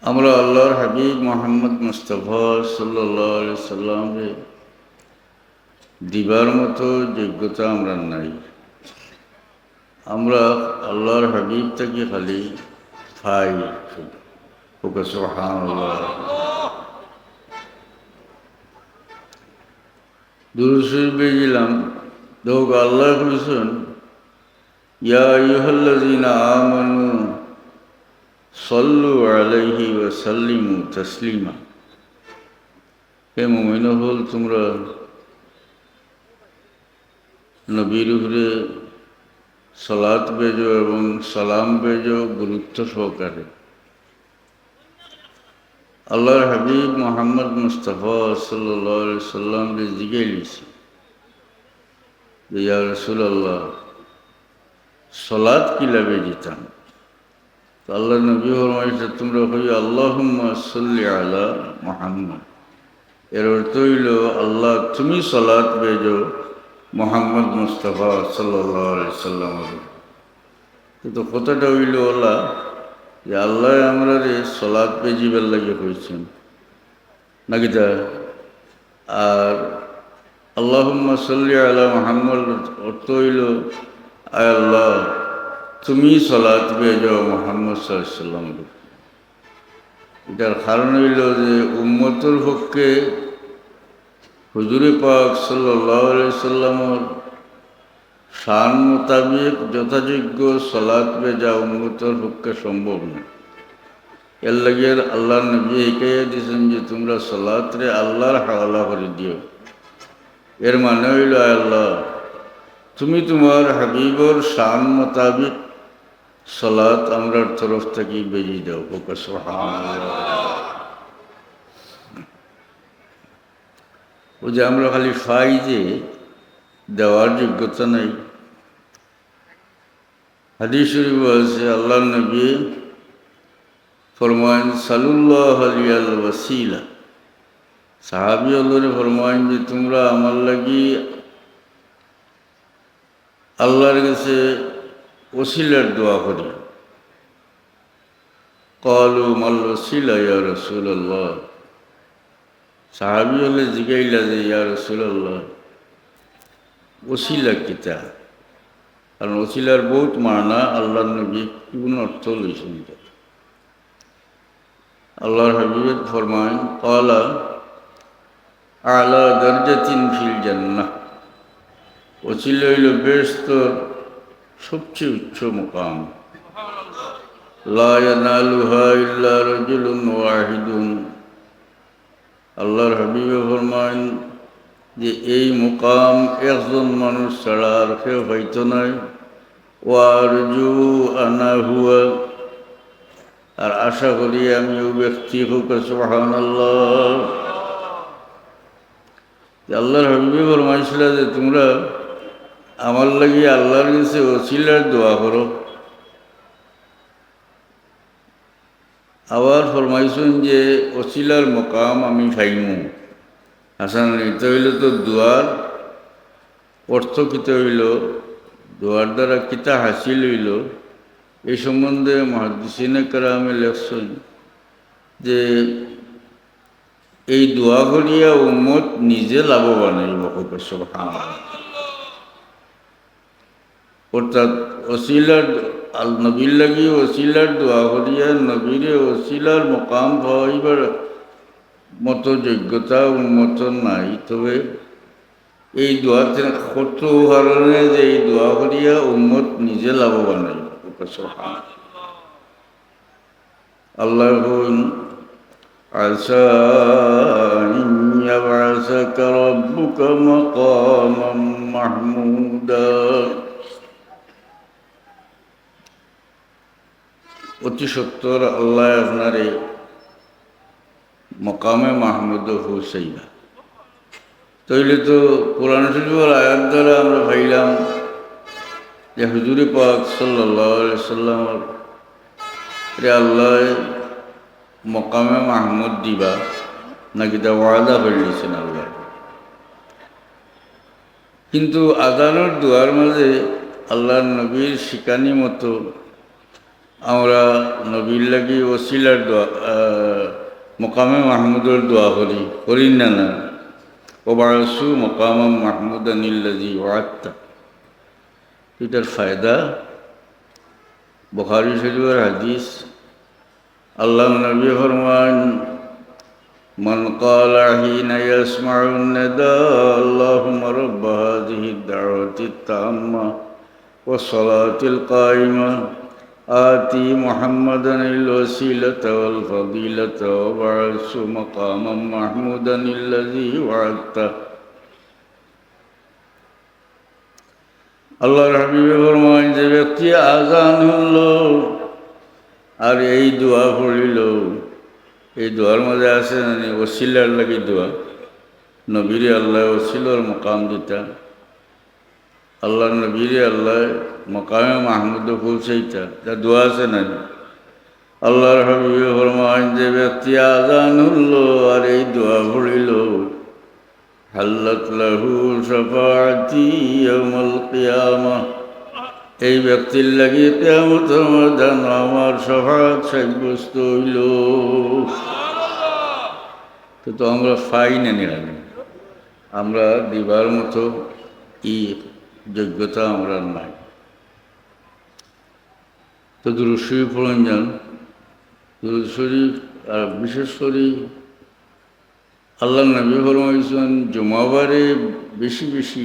আমরা আল্লাহর হাবিব মোহাম্মদ মুস্তাফা সাল্লাল্লাহু আলাইহি সাল্লামকে দিবার মতো যোগ্যতা আমরা নাই। আমরা আল্লাহর হাবিব থেকে খালি পাই শুধু। সুবহানাল্লাহ। দুরূদ শরীফ বেজিলাম দেখো আল্লাহ বলেছেন, ইয়া আইয়ুহাল্লাযীনা আমানু সাল্লু আলাইহি ওয়া সাল্লিমু তাসলিমা। হে মুমিন হল, তোমরা নবীর উপরে সালাত বেজো এবং সালাম বেজো গুরুত্ব সহকারে। আল্লাহর হাবিব মোহাম্মদ মুস্তাফা সাল্লাল্লাহু আলাইহি সাল্লামকে জিজ্ঞেস যে ইয়া রাসূলুল্লাহ, সালাত কিভাবে দিতাম? তো আল্লাহ নবী ফরমাইছে, তোমরা কই আল্লাহুম্মা সাল্লি আলা মুহাম্মদ। এর অর্থ হইল, আল্লাহ তুমি সালাত বেজো মোহাম্মদ মুস্তাফা সাল্লাল্লাহু আলাইহি সাল্লাম। কিন্তু কথাটা হইল ওলা যে আল্লাহ আমরা সালাত বেজিবার লাগে হয়েছেন নাকি তা। আর আল্লাহুম্মা সাল্লি আলা মুহাম্মদ অর্থ হইল, আয় আল্লাহ তুমি সালাত বেজো মুহাম্মদ সাল্লাল্লাহু আলাইহি সাল্লাম। এটার কারণ হইল যে উম্মতের পক্ষে হুজুরে পাক সাল্লাল্লাহু আলাইহি সাল্লামের শান মোতাবেক যথাযোগ্য সালাত বেজা উম্মতের পক্ষে সম্ভব না। এর লাগে আল্লাহ নবী একাইয়া দিয়েছেন যে তোমরা সালাত রে আল্লাহর হাওয়ালা করে দিও। এর মানে হইল, আল্লাহ তুমি তোমার হাবিবর শান মোতাবেক সালাত আমরার তরফ থেকে বেজে দাও। সুবহানাল্লাহ। ও যে আমরা খালি ফাই যে দেওয়ার যোগ্যতা নেই। হাদিস শরীফ আছে, আল্লাহ নবী ফরমায়েন সাল্লাল্লাহু আলাইহি ওয়াসিলা। সাহাবী হলরে ফরমায়েন যে তোমরা আমার লাগি আল্লাহর কাছে ওসিলার দোয়া করি। ক্বালু মাল ওসিলা ইয়া রাসূলুল্লাহ। সাহাবী হলে জিগাইলা যে ইয়া রাসূলুল্লাহ ওসিলা কিতা? কারণ ওসিলার বহুত মানা আল্লাহ নবী কোন অর্থ লইছেন। আল্লাহর হাবিব ফরমায়েন, ক্বালা আলা দারজাতিন ফিল জান্নাহ। ওসিলা হইল বেহেশতের সবচেয়ে উচ্চ মুকাম। লা ইয়ানালুহা ইল্লা রাজুলুন ওয়াহিদুন। আল্লাহর হাবিব ফরমায়েন যে এই মুকাম একজন মানুষ ছাড়া আর কেউ হইতো নাই। ওয়ারজু আনা হুয়া, আর আশা করি আমি ও ব্যক্তি হোক। সুবহানাল্লাহ। আল্লাহর হাবিব ফরমাইছিল যে তোমরা আমার লাগি আল্লাহর কাছে ওসিলার দোয়া করো। আবার ফরমাইছেন যে ওসিলার মকাম আমি পাইমু। হাসান এটা হইল তো দোয়ার অর্থ কিতা হইল, দোয়ার দ্বারা কিতা হাসিল হইল, এই সম্বন্ধে মুহাদ্দিসিনে কেরামে লেখছেন যে এই দোয়া করিয়া উম্মত নিজে লাভবান হইব। সুবহানাল্লাহ। অর্থাৎ ওসিলার নবীর লাগি ওসিলার দোয়া করিয়া নবীরে ওসিলার মকাম পাইবার মতো যোগ্যতা উন্মত নাই। তবে এই দোয়াতে কত কারণে যে এই দোয়া করিয়া উম্মত নিজে লাভবান হইব। আল্লাহ বলেন, আসা আন ইয়াবআসাকা রাব্বুকা মাকামান মাহমুদা। অতি সত্তর আল্লাহ আপনারে মকামে মাহমুদ হুসাইবা। তাইলে তো কোরআন শরীফের আয়াত দ্বারা আমরা ভাইলাম যে হুজুরে পাক সাল্লাল্লাহু আলাইহি সাল্লামের আল্লাহ মকামে মাহমুদ দিবা নাকি তা ওয়াদা করে দিয়েছেন আল্লাহ। কিন্তু আযানের দোয়ার মাঝে আল্লাহর নবীর শিখানি মতো আমরা নবীর লাগি ওসিলার দোয়া মকামে মাহমুদর দোয়া করি না না ওবারসু মকাম মাহমুদানিল্লাজি ওয়াত্তা। এটার ফায়দা বুখারী শরীফের হাদিস। আল্লাহ নবী ফরমান মান ক্বালা হিনা ইয়াসমাউন নিদা আল্লাহুম্মা রাব্ব হাযিহি দাওয়াতিত তাম্মা ওয়াস সালাতিল কায়িমা আতি মুহাম্মাদানিল ওয়াসিলাতা ওয়াল ফাদিলাতা ওয়াবআসহু মাকামান মাহমুদানিল্লাযী ওয়া'আদতা। আল্লাহর হাবিবে ফরমান, যে ব্যক্তি আযান হল আর এই দোয়া পড়িল, এই দোয়ার মধ্যে আছে ওসিলার লাগি দোয়া, নবীরে আল্লাহ ওসিলার মকাম দিতা, আল্লাহ নবীরে আল্লাহ মকামে মাহমুদ পৌঁছাইতা, যা দোয়া আছে না। আল্লাহর হাবিবে ফরমান, যে ব্যক্তি আযান হল আর এই দোয়া পড়িল, হাল্লাত লাহু শাফাআতি ইয়াউমাল কিয়ামাহ, এই ব্যক্তির লাগি কিয়ামতের ময়দান আমার শাফাআত সাব্যস্ত হইল। তো আমরা পাই না নিলাম, আমরা দিবার মতো যোগ্যতা আমরা নাই। তো দুরূদ শরীফ পড়েন যান, দুরূদ শরীফ আর বিশেষ করে আল্লাহ নবী ফরমাইছেন জুমাবারে বেশি বেশি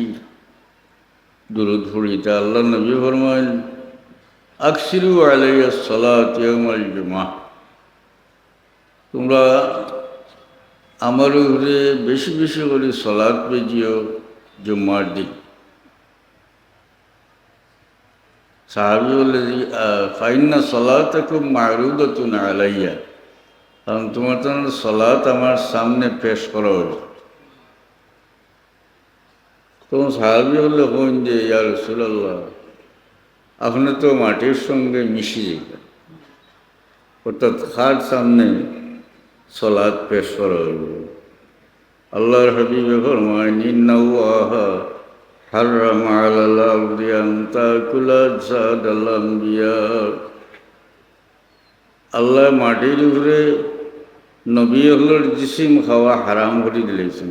দুরূদ পড়িতে। আল্লাহ নবী ফরমাইন আকসিরু আলাইয়া সালাত ইয়াউমাল জুমআহ, তোমরা আমার উপরে বেশি বেশি করে সালাত পেজিও জুম্মার দিন। সাহাবী বলে, ফাইন্না সালাতাকুম মা'রুদাতুন আলাইয়া, কারণ তোমার তো সালাত আমার সামনে পেশ করা হল। তখন সাহাবী হলে হন যে ইয়া রাসূলুল্লাহ, আপনি তো মাটির সঙ্গে মিশে যেতেন, অর্থাৎ খার সামনে সালাত পেশ করা হল। আল্লাহর হাবিবে ফরমান, ইন্নাল্লাহা হাররামা আলাল আরদি আন তাকুলা আজসাদাল আমবিয়া, আল্লাহ মাটির উপরে নবী হলোর জিসিম খাওয়া হারাম করে দিলেছেন।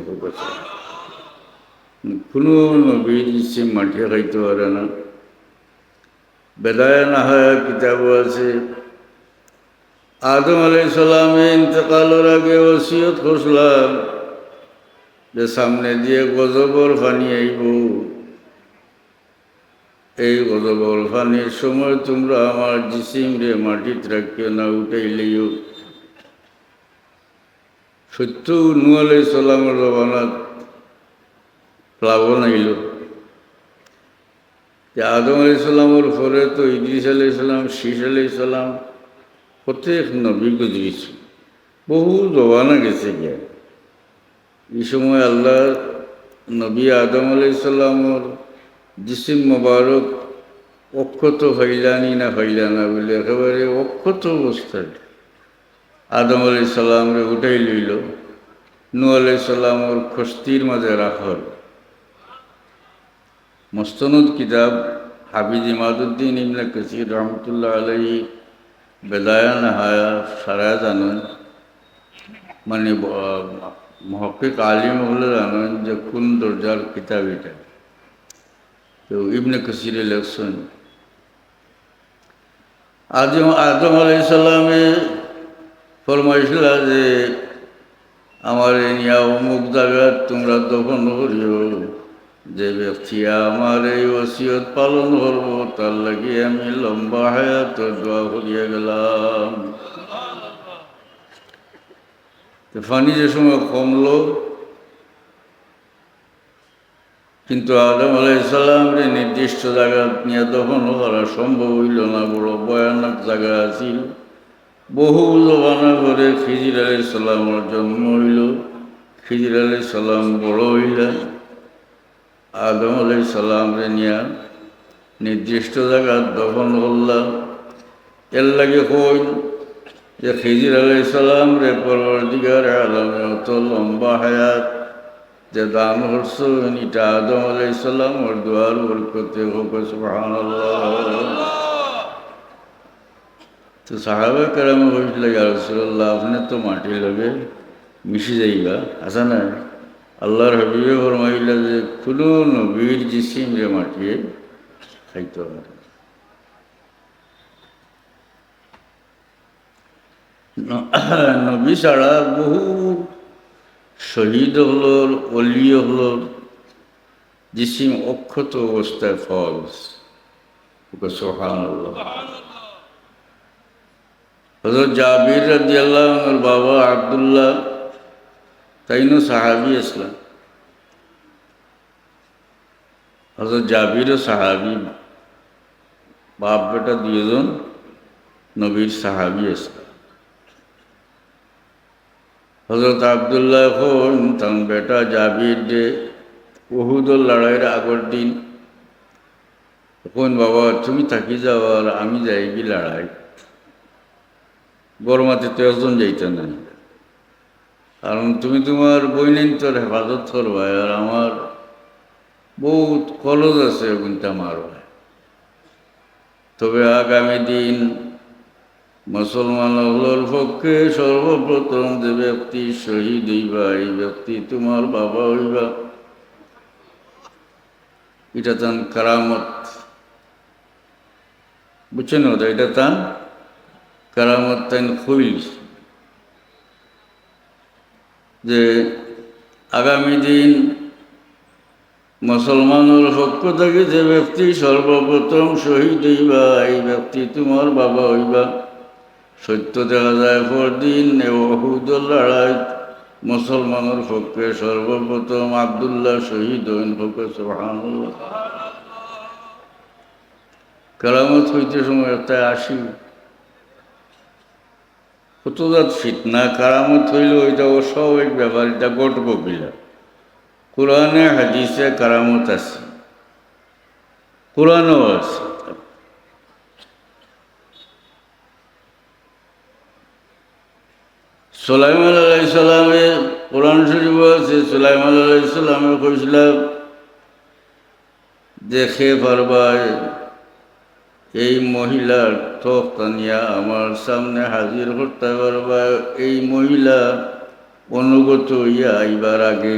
কোনো নবীর জিসিম মাটি খাইতে পারে না। বেদায়া নাহায়া কিতাব আছে, আদম আলাইহিস সালামের ইন্তেকালের আগে ওসিয়ত করছিলাম যে সামনে দিয়ে গজবর পানি আইব, এই গজবর পানির সময় তোমরা আমার জিসিম রে মাটিতে রাখিও না, উঠাইলেও। সত্য নূহ আলাইহিস সালামের জমানাত প্লাবন আইল, যে আদম আলাইহিস সালামের পরে তো ইদ্রিস আলাইহিস সালাম, শীস আলাইহিস সালাম, প্রত্যেক নবী গুজরিছে, বহু জমানা গেছে গিয়া। এই সময় আল্লাহ নবী আদম আলাইহিস সালামের জিসিম মোবারক অক্ষত ফাইলানি না ফাইলানা বলে একেবারে অক্ষত অবস্থায় আদম আলাইহিস সালামরে উঠাই লইল, নূহ আলাইহিস সালামের খস্তির মাঝে রাখা হল। মুস্তনদ কিতাব হাফিজ ইমাদউদ্দিন ইবনে কাসির রহমতুল্লাহ আলাইহি বেদায়া নাহায়া সারা জানেন, মানে মুহাক্কিক আলিম হলে জানেন যে কোন দরজার কিতাব এটা। তো ইবনে কাসিরে লেখছেন, আদম আলাইহিস সালামে ফরমাইছিল যে আমার নিয়া অমুক জায়গায় তোমরা দফন করিও, যে ব্যক্তি আমার এই ওসিয়ত পালন করব তার লাগি আমি লম্বা হায়াত দোয়া করিয়া গেলাম। ফানি যে সময় কমলো, কিন্তু আদম আলাইহিস সালামরে নির্দিষ্ট জায়গা নিয়ে দফন করা সম্ভব হইল না, বড় ভয়ানক জায়গা আছিল। বহু জমানা করে খিজির আলাইহিস সালামের জন্ম হইল, খিজির আলাইহিস সালাম বড় হইলেন, আদম আলাইহিস সালামরে নিয়ে নির্দিষ্ট জায়গা দফন করলাম। এর লাগে কইন যে খিজির আলাইহিস সালামরে পরওয়ারদিগার আলমে অত লম্বা হায়াত যে দান করছেন, এটা আদম আলাইহিস সালামের দোয়ার বরকতে হোক, সুবহানাল্লাহ। তো সাহাবা কেরামে বলছিল ইয়া রাসূলুল্লাহ আপনি তো মাটি লগে মিশে যাইবা আসা না আল্লাহর হাবিবে ফরমাইলা যে কোনো নবীর জিসিম রে মাটিয়ে খাইতে পারে নবী ছাড়া বহু শহীদ হলোর অলি হলোর জিসিম অক্ষত অবস্থায় ফলস সুবহানাল্লাহ। হযরত জাবির রাদিয়াল্লাহু আনহুর বাবা আব্দুল্লাহ তাইনো সাহাবী ইসলাম। হযরত জাবিরও সাহাবী, বাপ বেটা দুইজন নবীর সাহাবী ইসলাম। হযরত আব্দুল্লাহ হন তার বেটা জাবির যে উহুদের লড়াইয়ের আগের দিন তখন বাবা তুমি থাকি যাও আর আমি যাই কি লড়াই গরমাতে তো একজন যাইতে নাই, কারণ তুমি তোমার বইনেন্তর হেফাজত করবা আর আমার বহুত খরচ আছে ওগুনটা মারবা। তবে আগামী দিন মুসলমানগুলোর পক্ষে সর্বপ্রথম যে ব্যক্তি শহীদ হইবা এই ব্যক্তি তোমার বাবা হইবা। এটা তান কারামত, বুঝছেন ওটা, এটা তান কারামত তান খুইল যে আগামী দিন মুসলমানের পক্ষ থেকে যে ব্যক্তি সর্বপ্রথম শহীদ হইবা এই ব্যক্তি তোমার বাবা হইবা। সত্য দেখা যায় পরদিন উহুদের লড়াই মুসলমানের পক্ষে সর্বপ্রথম আব্দুল্লাহ শহীদ হইন পক্ষে সুবহানাল্লাহ। কারামত হইতে সময় একটা আসি কতজাত ফিতনা কারামত হইল ওইটা অস্বাভাবিক ব্যাপার, এটা ঘটব কিলা। কোরআনে হাদিসে কারামত আছে, কোরআনও আছে। সুলাইমান আলাইহিস সালামে কোরআন শরীফ আছে, সুলাইমান আলাইহিস সালামে কইছিলাম দেখে পারবায় এই মহিলার তখতা নিয়া আমার সামনে হাজির করতে পারবা। এই মহিলা অনুগত হইয়া আইবার আগে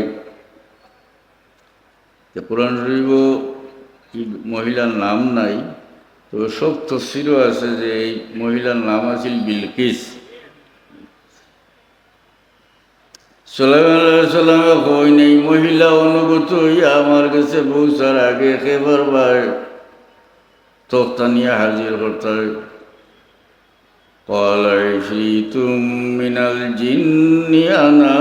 কোরআন শরীফ এই মহিলার নাম নাই, তো সব তফসিরও আছে যে এই মহিলার নাম আছিল বিলকিস। সুলাইমান আলাইহিস সালামে কইন এই মহিলা অনুগত হইয়া আমার কাছে পৌঁছার আগে একেবারে তখতা নিয়ে হাজির করতে হয়। قال عفريت من الجن أنا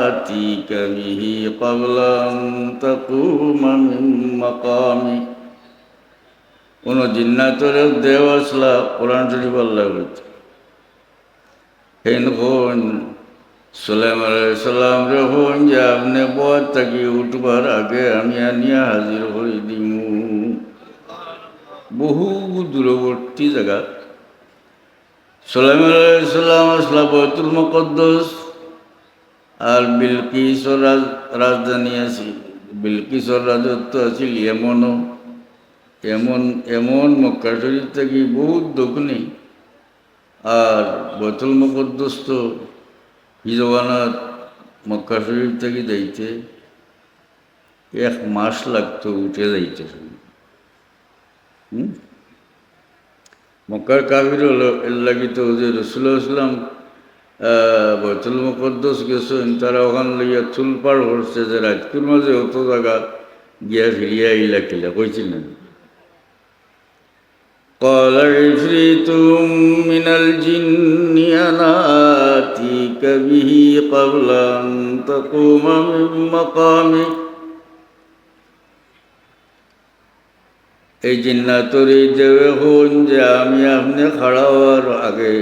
آتيك به قبل أن تقوم من مقامك। কোন জিন্নাতের দেও আসলা কোরআন শরীফ আল্লাহ বলছে হেন কোন সুলাইমান আলাইহিস সালাম রে হন যে আপনি বর থাকি উঠবার আগে আমি আনিয়া হাজির হয়ে দিমু। বহু দূরবর্তী জায়গা সুলাইমান আলাইহিস সালাম আসলা বাইতুল মুকদ্দাস আর বিলকিসর রাজধানী আছে। বিলকিসর রাজত্ব আছিল এমনও এমন মক্কা শরীফ থেকে বহুত দক্ষিণে, আর বাইতুল মুকদ্দাস তো হিজওয়ানাত মক্কা শরীফ থেকে যাইতে 1 মাস লাগতো উঠে যাইতে। মক্কার কাফির হলো এর লাগিত যে রাসূলুল্লাহ সাল্লাম বাইতুল মুকদ্দাস গেছেন, তারা ওখান লইয়া চুলপাড় করছে যে রাজকুর মাঝে অত জায়গা গিয়া ফিরিয়া ইলা কিলা কইছিলেন। قال عفريت من الجن أنا آتيك به قبل أن تقوم من مقامك। এই জিন্নাতর এই দেবে হন যে আমি আপনি খাড়া হওয়ার আগে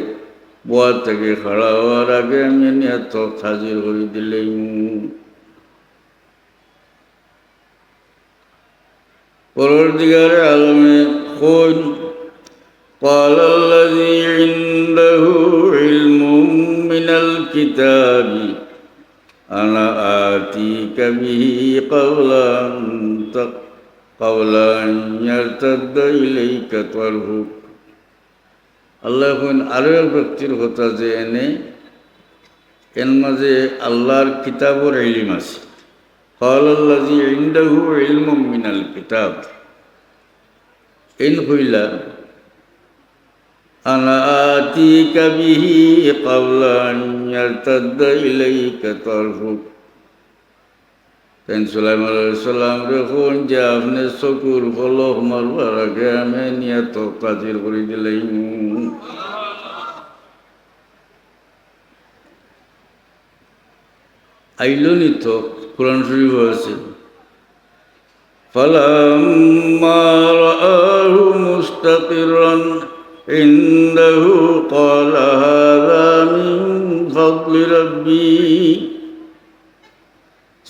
বর থেকে খাড়া হওয়ার আগে আমি নিয়ে তখ হাজির করে দিলেই। পরবর্তীকালে আলমে হন قال الذي عنده علم من الكتاب أنا آتيك به قبل أن يرتد إليك طرفك। আল্লাহ এখন আরও এক ব্যক্তির কথা যে এর মাঝে আল্লাহর কিতাবর ইলম আছে। قال الذي عنده علم من الكتاب إن قيل أنا آتيك به قبل أن يرتد إليك طرفك। সুলাইমান আলাইহিস সালাম যখন যে আপনি চকুর পলক মারবার আগে আমি নিয়ত তাজির করে দিলাম। আইলনি তো কোরআন শরীফ আছে ফালাম্মা রাআহু মুস্তাকিরান ইনদাহু ক্বালা হাযা মিন ফাদলি রাব্বি।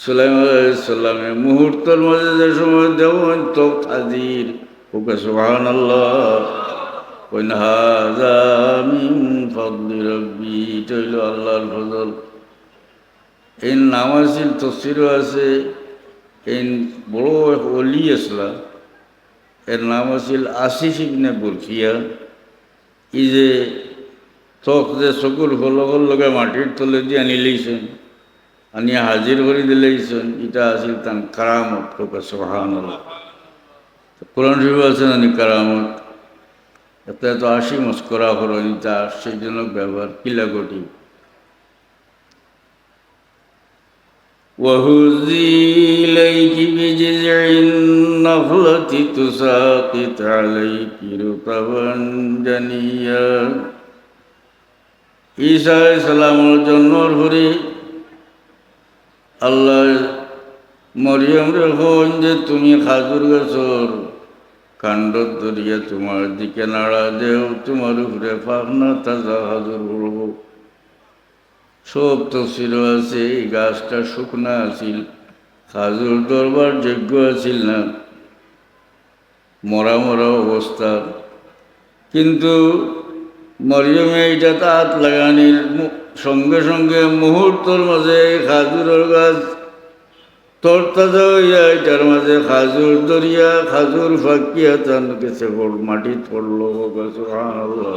সুলাইমান আলাইহিস সালামের মুহূর্তের মাঝে যে সময় দেওয়ান তো হাজির ওকে সুবহানাল্লাহ কইন হাযা মিন ফাদলি রাব্বি, এটা হইল আল্লাহর ফজল। এই নাম আছিল তফসিরও আছে। এই বড় এক অলি আসলা, এর নাম আছিল আসিফ ইবনে বুরকিয়া। ই যে তখ যে চকুর ফলকর লগে মাটির তলে দিয়ে আনি লইছেন, আনি হাজির করে দিলেইছেন, এটা আছিল তার কারামত। সুবহানাল্লাহ। কোরআন শরীফ আছে নানি কারামত। এত এত হাসি মস্করা করেন, এটা আশ্চর্যজনক ব্যবহার কিলা ঘটি। وهزي إليك بجذع النخلة تساقط عليك رطبا جنيا। ঈসা আলাইহিস সালামের জন্মের পরে আল্লাহ মরিয়ম রে কইন যে তুমি খাজুর গাছর কাণ্ড ধরিয়া তোমার দিকে নাড়া দেও, তোমার উপরে পাখনা তাজা খাজুর পড়ব। সব তফসির আছে। এই গাছটা শুকনা আছিল, খাজুর দরবার যোগ্য আছিল না, মরা মরা অবস্থা। কিন্তু মরিয়মে এইটা হাত লাগানির সঙ্গে সঙ্গে মুহূর্তর মাঝে খাজুরের গাছ তরতাজা হইয়া এটার মাঝে খাজুর দরিয়া খাজুর ফাঁকিয়া তার কাছে মাটিত পড়ল। সুবহানাল্লাহ।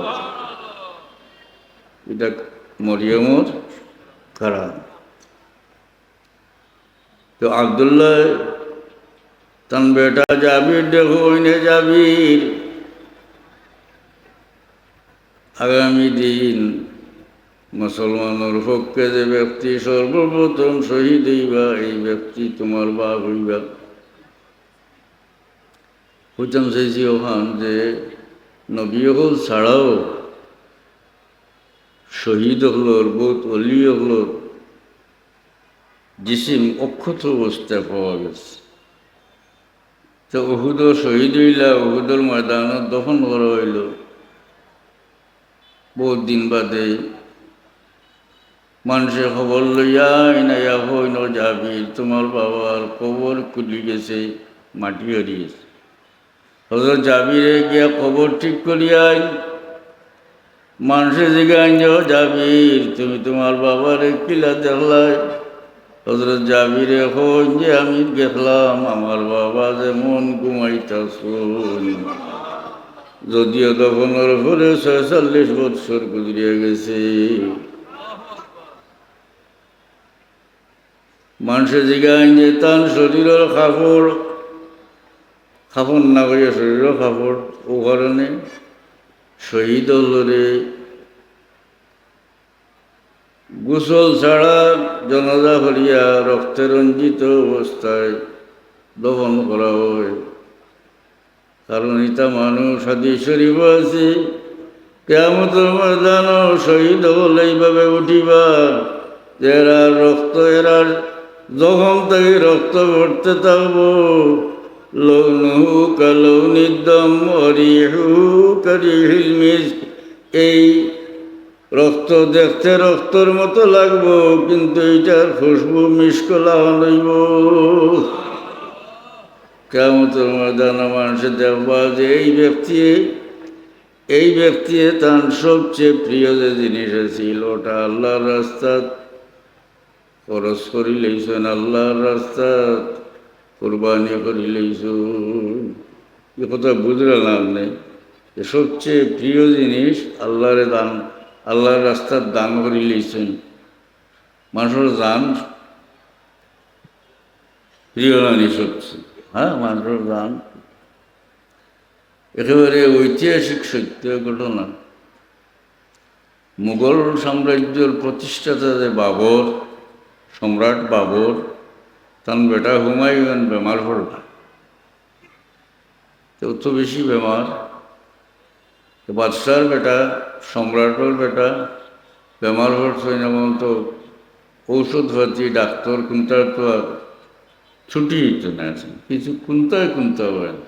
এটা মরিয়মর কারণ। তো আব্দুল্লাহ তার বেটা জাবির দেখো, জাবির আগামী দিন মুসলমানের পক্ষে যে ব্যক্তি সর্বপ্রথম শহীদ হইবা, এই ব্যক্তি তোমার বাপ হইবা। হুচাম চাইছি ওখান যে নবী হল ছাড়াও শহীদ হলোর বহুত অলি হলোর জিসিম অক্ষত অবস্থায় পাওয়া গেছে। তো উহুদ শহীদ হইলা, উহুদের ময়দানত দফন করা হইল বহুত দিন বাদে। মানুষে খবর লইয়া ইনাইয়া হইন জাবির তোমার বাবার কবর খুলি গেছে, মাটি হারিয়েছে। হযরত জাবিরে গিয়া কবর ঠিক করিয়া মানুষে জিগাইন জাবির তুমি তোমার বাবারে কিলা দেখলাই? হযরত জাবিরে হইন যে আমি দেখলাম আমার বাবা যেমন ঘুমাইতাছুন, যদিও দফনের পরে 46 বৎসর গুজরিয়া গেছে। মানুষে জিগাইন যে তার শরীরের কাপড় না করিয়া শরীরের কাপড় ও কারণে শহীদ হলরে গোসল ছাড়া জনাজা করিয়া রক্তে রঞ্জিত অবস্থায় দফন করা হয়। কারণ এটা মানুষ হাদিস শরীফ আছে, কিয়ামতের ময়দানে শহীদ হলে এইভাবে উঠিবা যে এরার রক্ত এরার জখম থেকে রক্ত পড়তে থাকবো। লৌনুহু কালৌনিদ দম অরিহু কারিহিল মিস্ক। এই রক্ত দেখতে রক্তর মতো লাগবো, কিন্তু এইটার খুশবু মিশকলা লইব। কিয়ামতের ময়দানে মানুষের দেখবা যে এই ব্যক্তি তার সবচেয়ে প্রিয় যে জিনিস ছিল ওটা আল্লাহর রাস্তাত খরচ করি লইছেন, আল্লাহর রাস্তাত কোরবানি করি লইছ। এ কথা বুঝলাম নেই। যে সবচেয়ে প্রিয় জিনিস আল্লাহরে দান, আল্লাহর রাস্তার দান করে লিয়েছেন। মানুষের দান প্রিয় জিনিস হচ্ছে, হ্যাঁ, মানুষের দান একেবারে ঐতিহাসিক সত্য ঘটনা। মুঘল সাম্রাজ্যের প্রতিষ্ঠাতা যে বাবর, সম্রাট বাবর, তার বেটা হুমায়ুন বেমার পড়ল। অত বেশি বেমার, বাদশার বেটা, সম্রাটের বেটা বেমার পড়ছে, যেমন তো ঔষধপাতি ডাক্তার কোনটার তো আর ছুটি হইতো না, কিছু কোনটায় হয় না।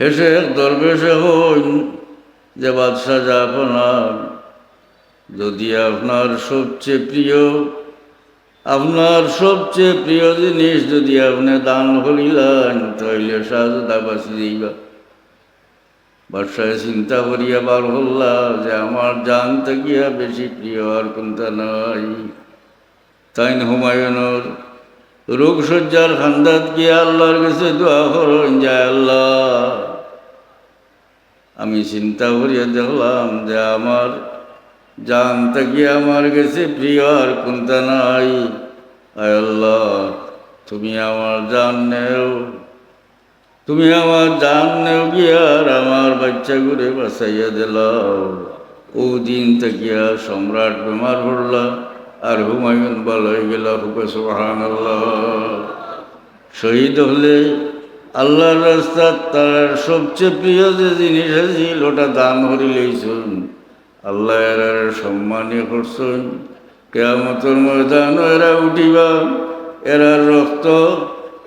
হেসে দরবেশে হইন যে বাদশাহ যা আপনার, যদি আপনার সবচেয়ে প্রিয় জিনিস যদি আপনি দান করিলেন, তাইলে সাজদা বাঁচি যাইবা। বাদশাহ চিন্তা করিয়া বার হল্লা যে আমার জান থাকিয়া বেশি প্রিয় আর কোনটা নাই। তাই হুমায়ুনের রোগ সজ্জার খান্দাত গিয়ে আল্লাহর কাছে দোয়া করেন, যায় আল্লাহ, আমি চিন্তা করিয়া দেখলাম যে আমার জান থাকি আমার কাছে প্রিয় আর কোনটা নাই। আয় আল্লাহ, তুমি আমার জান নেও গিয়া আর আমার বাচ্চা ঘুরে বাঁচাইয়া দিলাও। ও দিন থাকিয়া সম্রাট বেমার পড়লা আর হুমায়ুন ভালো হয়ে গেল। হুকে সুবহানাল্লাহ। শহীদ হলে আল্লাহর রাস্তা তার সবচেয়ে প্রিয় যে জিনিস আছিল ওটা দান করিলেইছুন, আল্লাহ এরার সম্মানী করছেন। কিয়ামতের ময়দান এরা উঠিবা,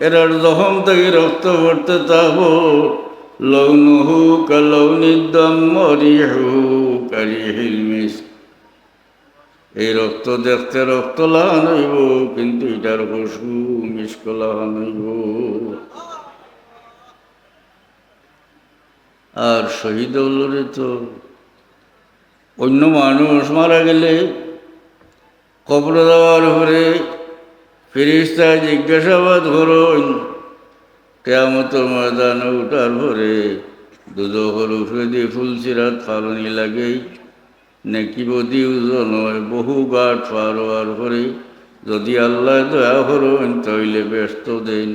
এরার জখম থেকে রক্ত পড়তে তাহব। লৌনুহু কালৌনিদ্দাম মরিহু কারিহিল মিস্ক। এই রক্ত দেখতে রক্ত লাহান হইব, কিন্তু এটার খুশবু মিস্ক লাহান হইব। আর শহীদ হলরে তো অন্য মানুষ মারা গেলে কবরে দেওয়ার পরে ফেরেশতা জিজ্ঞাসাবাদ করুন, কিয়ামতের ময়দানে উঠার পরে দুজখের উপরে দিয়ে ফুলসিরাত ফালনি লাগেই নেকি বদি ওজন হয়। বহু গাঠ পার হওয়ার পরে যদি আল্লাহ দয়া করুন তাইলে ব্যস্ত দেন।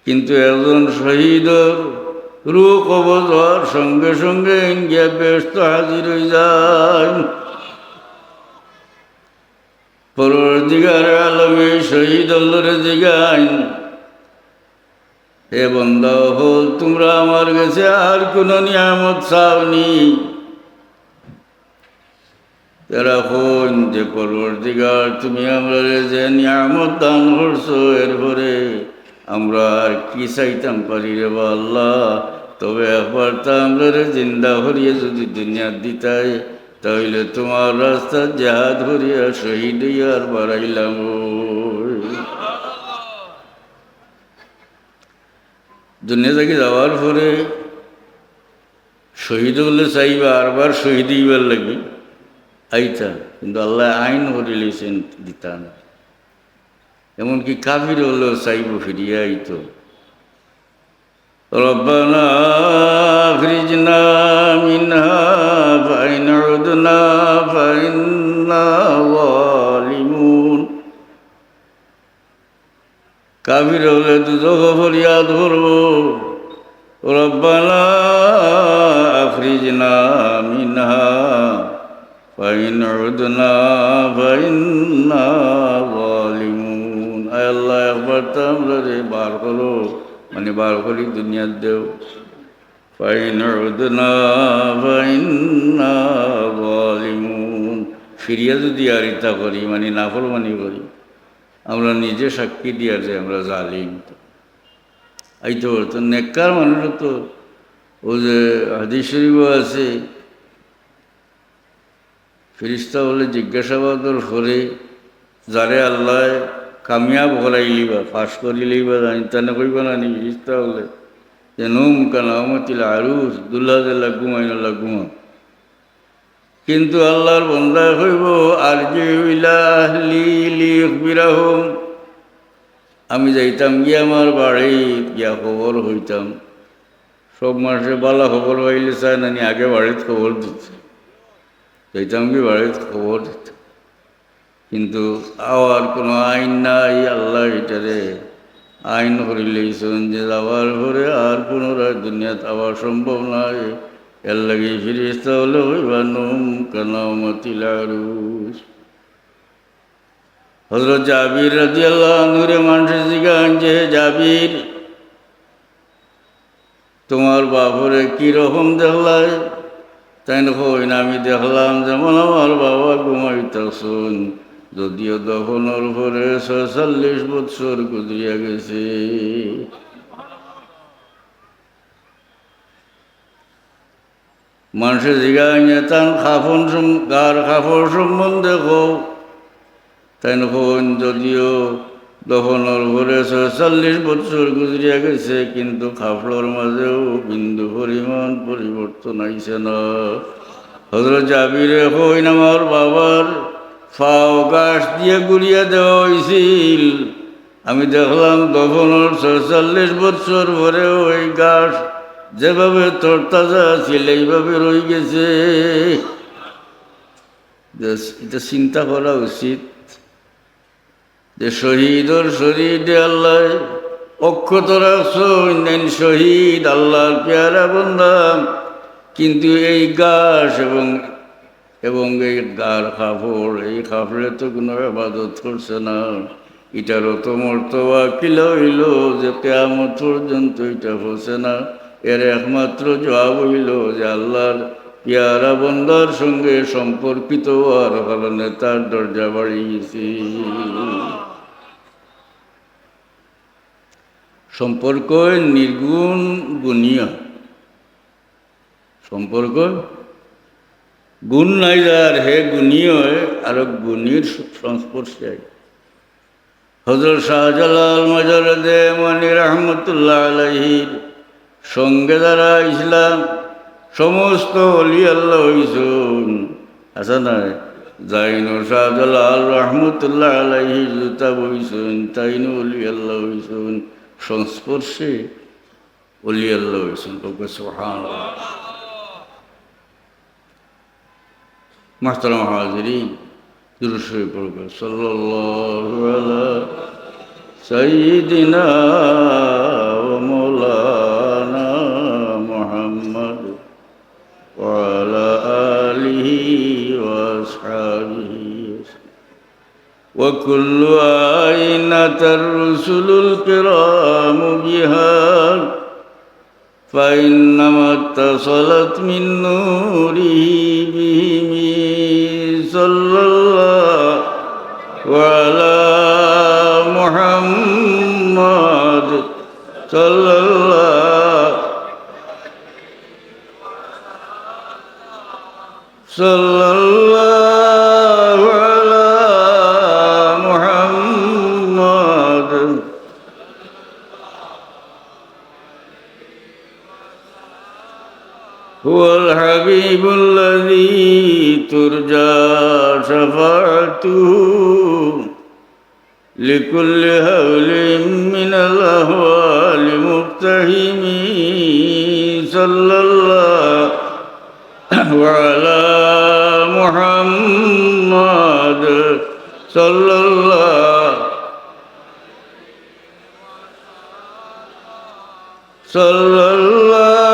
কিন্তু একজন শহীদর রূহ কবজ হওয়ার সঙ্গে সঙ্গে গিয়া ব্যস্ত হাজির হয়ে যায়। পরবর্তীকার আলমে শহীদ আল্লাহরে জিগাইন, হে বান্দা, হল তোমরা আমার কাছে আর কোন নিয়ামত চাওনি? তারা হন যে পরবর্তীকার তুমি আমরা যে নিয়ামত দান করছো, এরপরে আমরা আর কি চাইতাম পারি রে বা আল্লাহ। তবে একবার তা আমরা জিন্দা হরিয়ে যদি দুনিয়া দিতাই, তাহলে তোমার রাস্তা জাহাদ হরিয়া শহীদ আর বাড়াইলাম। দুনিয়া থেকে যাওয়ার পরে শহীদ হলে চাইবা আরবার শহীদ হইবার লাগে আইতা, কিন্তু আল্লাহ আইন করিলেছেন দিতা না। এমনকি কাফির হলেও চাইব ফিরিয়া আইত। রব্বানা আখরিজনা মিনহা ফাইন উদনা ফাইন্না যালিমুন। কাফির হলে দুজখ ফরিয়াদ করব, রব্বানা আখরিজনা মিনহা ফাইন উদনা ফাইন্না যালিমুন। আয় আল্লাহ, একবার তো আমরা রে বার করো, মানে বার করি দুনিয়ার দেও। ফাইন উদনা ফাইন্না যালিমুন। ফিরিয়া যদি আর ইচ্ছা করি, মানে নাফরমানি করি, আমরা নিজে সাক্ষী দিয়া যে আমরা জালিম। আইতো তো নেককার মানুষ তো ও যে হাদিস শরীফ আছে, ফেরেশতা বলে জিজ্ঞাসাবাদর পরে যারে আল্লাহ কামিয়াব করাইলিবা, ফাঁস করিলেইবা, জানি তানে কইবা না নি ফেরেশতা বলে যে নুম কানামতিল আরুস, দুল্লা জেলা ঘুমাইনলা ঘুমা। কিন্তু আল্লাহর বন্দা হইব আর যে ইলা আহলি লিউখবিরাহুম, আমি যাইতাম গিয়া আমার বাড়ি গিয়া খবর হইতাম। সব মানুষের বালা খবর পাইলে চায় না, আগে বাড়িতে খবর দিতে চাইতাম, কি বাড়িতে খবর দিতে, কিন্তু আওয়ার কোনো আইন নাই। আল্লাহ এটারে আইন করিলেইছেন যে যাওয়ার পরে আর পুনরায় দুনিয়াতে আওয়া সম্ভব নয়। এর লাগে ফিরিস্তা হলে হইবানুম কানামাতিল আরুস। হযরত জাবির রাদিয়াল্লাহু আনহুরে মানুষের জিজ্ঞাসা যে, জাবির তোমার বাপরে কীরকম দেখলাই? তাই না কইন, আমি দেখলাম যেমন আমার বাবা ঘুমাইতেছেন, যদিও দফনের পরে ৪৬ বৎসর গুজরিয়া গেছে। মানুষের জিজ্ঞাসা তার গার কাপড় সম্বন্ধে কও, তাই না কইন যদিও দফনের পরে ৪৬ বৎসর গুজরিয়া গেছে, কিন্তু কাপড়ের মাঝেও বিন্দু পরিমাণ পরিবর্তন আইছে না। হযরত জাবিরে কইন, আমার বাবার ফাও গাছ দিয়ে গুড়িয়া দেওয়া হয়েছিল, আমি দেখলাম দফনের ৪৬ বৎসর পরেও ওই গাছ যেভাবে তরতাজা ছিল এইভাবে রয়ে গেছে। এটা চিন্তা করা উচিত যে শহীদর শরীরে আল্লাহ অক্ষত রাখছেন, শহীদ আল্লাহর পেয়ারা বান্দা, কিন্তু এই গাছ এবং এই গার কাপড়, এই কাপড়ে তো কোনো ইবাদত করছে না। এটারও তো মর্তবা কিলা হইল যে কিয়ামত পর্যন্ত এটা হচ্ছে না। এর একমাত্র জবাব হইল যে আল্লাহর পেয়ারা বান্দার সঙ্গে সম্পর্কিত হওয়ার কারণে তার দরজা বাড়িয়েছি। সম্পর্ক নির্গুণ গুণীয় সম্পর্ক, গুণ নাই যার হে গুণীয় আর গুণীর সংস্পর্শে। হযরত শাহজালাল মজরদে মনি রহমতুল্লাহ আলাইহির সঙ্গে যারা ইসলাম সমস্ত অলি আল্লাহ হইসুন, আসা নয় জাইনো শাহজালাল রহমতুল্লাহ আলাইহি জুতা বইসুন, তাইনো অলি আল্লাহ হইসুন, সংস্পর্শে অলি আল্লাহ হইসুন। সুবহানাল্লাহ। মাহতারাম হাজিরিন, দুরূদ শরীফ পড়বেন। সাল্লাল্লাহু আলা সাইয়্যিদিনা ওয়া মাওলানা মুহাম্মদ ওয়া আলা আলিহি ওয়া আসহাবিহি ওয়া কুল্লু আইনাতার রুসুলুল কিরামু বিহা فإنما اتصلت من نوره بهم صلى الله على محمد صلى الله على محمد هو الحبيب الذي ترجى شفاعته لكل هول من الأهوال مقتحم صلى الله على محمد صلى الله صلى الله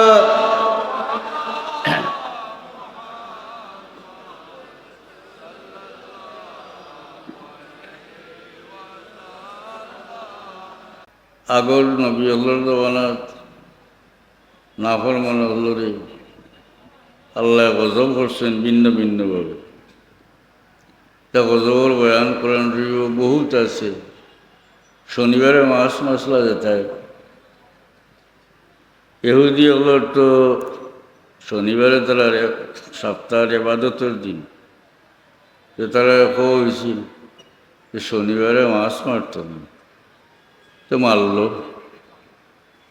আগর নবী আল্লাহর জবানাত নাফরমান হলরে আল্লাহ গজব করছেন ভিন্ন ভিন্নভাবে। তা গজবর বয়ান কোরআন শরীফ বহুত আছে। শনিবারে মাছ মশলা যেতায় ইহুদি হলোর তো শনিবারে তারা সপ্তাহের ইবাদতের দিন, যে তারা কইছিল যে শনিবারে মাছ মারত না, তো মারল।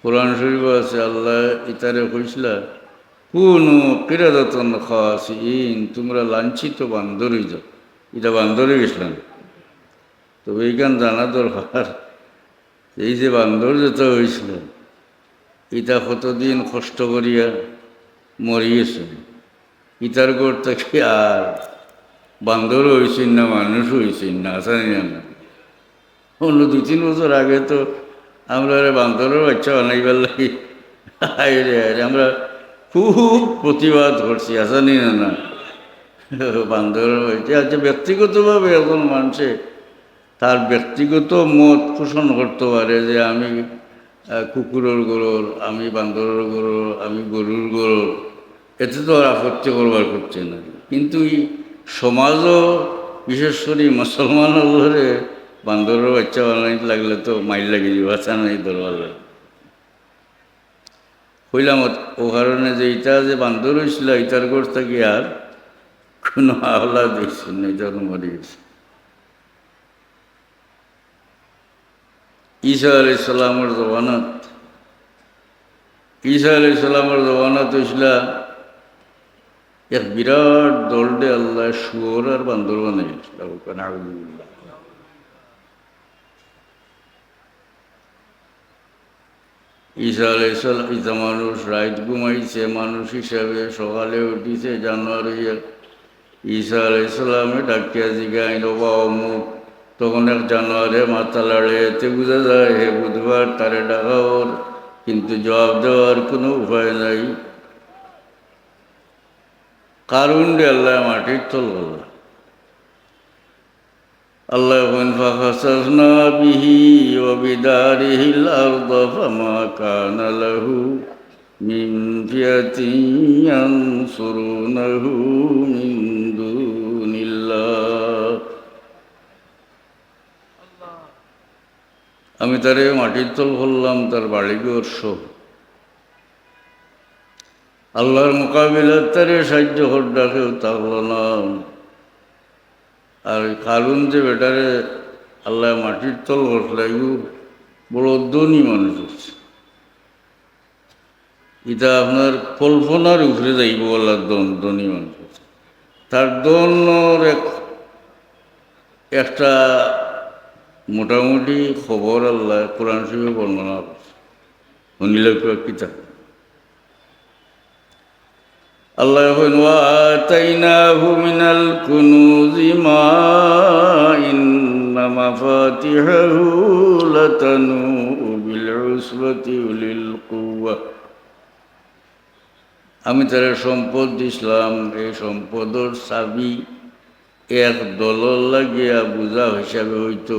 কোরআন শরীফ আছে আল্লাহ ইতারে কইছিল কুনু কিরাদাতান খাসিন, তোমরা লাঞ্ছিত বান্দর হয়ে যাও। এটা বান্দর হয়ে গেছিলাম। তবে এইখান জানা দরকার এই যে বান্দর যেতে হয়েছিল ইতা কতদিন কষ্ট করিয়া মরিয়েছে, ইতার গড় থেকে আর বান্দর হয়েছেন না মানুষ হয়েছেন না, জানি না। অন্য 2-3 বছর আগে তো আমরা বান্দরের বাচ্চা বানাইবার লাগি আরে আমরা খুব প্রতিবাদ করছি, আসানি না বান্দরের বাচ্চা। আচ্ছা, ব্যক্তিগতভাবে এখন মানুষে তার ব্যক্তিগত মত পোষণ করতে পারে যে আমি কুকুরের গরুর, আমি বান্দরের গরুর, আমি গরুর গরুর, এতে তো আর আপত্তি করবার করছে না। কিন্তু এই সমাজও, বিশেষ করে মুসলমান হলে বান্দরের বাচ্চা বানাইতে লাগলে তো মাইল লাগে দিব, বাচ্চা নাই দরবার লাগে। হইলাম ও কারণে যে এটা যে বান্দর হয়েছিল, এটার গড় থাকি আর কোনো আহ্লাদ দিচ্ছে না, এটা মরে গেছে। ঈসা আলাইহিস সালামের জবানত, ঈসা আলাইহিস সালামের জবানত হয়েছিল এক বিরাট দলডে আল্লাহ শুয়োর আর বান্দর বানাইছিল। ঈসা আলাইহিস সালাম, ঈসা মানুষ রাত ঘুমাইছে মানুষ হিসাবে, সকালে উঠিছে জানোয়ার হইয়া। ঈসা আলাইহিস সালামে ডাকিয়া জিগাইল বা অমুক, তখন এক জানোয়ারে মাথা লাড়ে, এতে বোঝা যায় হে বুধবার তারে ডাকাওর, কিন্তু জবাব দেওয়ার কোনো উপায় নাই। কারুন রে আল্লাহ মাটির তল আল্লাহ আল্লাহ ফাখাসাফনা বিহি ওয়া বিদারিহিল আরদা ফামা কানা লাহু মিন ফিয়াতিন ইয়ানসুরুনাহু মিন দুনিল্লাহ। আমি তারে মাটির তল করলাম, তার বাড়িঘর সহ। আল্লাহর মোকাবিলার তারে সাহায্য করডা কেউ থাকল না। আর কারুন যে বেটারে আল্লাহ মাটির তল করলে, বড় ধনী মানুষ হচ্ছে। এটা আপনার কল্পনার উপরে যাইব আল্লাহর ধনী মানুষ হচ্ছে। তার দনের একটা মোটামুটি খবর আল্লাহ কোরআন শরীফে বর্ণনা করছে, শুনিলে কিতাব। আল্লাহ ওয়াতাইনাহু মিনাল কুনুজি মা ইন্না মাফাতিহাহু লাতানু বিল উসবাতি উলিল কুওয়া। আমি তার সম্পদ দিছিলাম, এই সম্পদের চাবি এক দলর লাগিয়া বুঝা হিসাবে হইতো।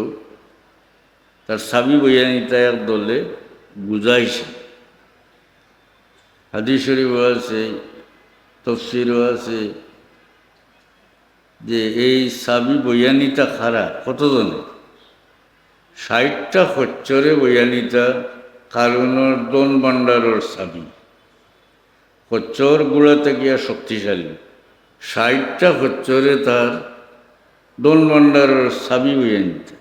তার চাবি বইয়া নিতা এক দলে বুঝাইছে। হাদিস শরীফ আছে, তফসিরও আছে যে এই চাবি বৈয়ানিতা খারা কতজনে 60টা খচ্চরে বৈয়ানিতা কারণের দন ভাণ্ডারের চাবি। খচ্চর গুড়াতে গিয়া শক্তিশালী, 60টা খচ্চরে তার দন ভাণ্ডারের চাবি বৈয়ানিতা।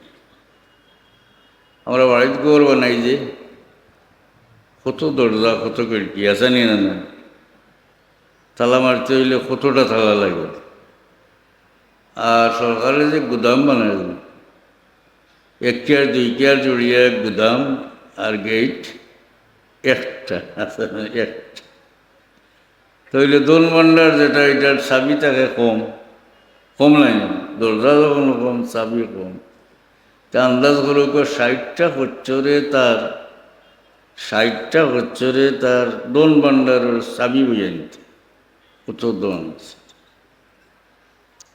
আমরা বাড়িতে ঘর বানাই যে কত দরজা কত খিড়কি আছে নি না, তালা মারতে হইলে কতটা তালা লাগে। আর সরকারে যে গুদাম বানায়, 1 কেয়ার 2 কেয়ার জড়িয়ে এক গুদাম, আর গেট একটা আছে, একটা। তাইলে দোল ভাণ্ডার যেটা, এটার চাবি থাকে কম কম নাই, দরজা যখন কম চাবি কম। তা আন্দাজ করো 60টা খচ্চরে তার 60টা খচ্চরে তার দোল ভাণ্ডারের চাবি বুঝে নিতে কত দন আছে।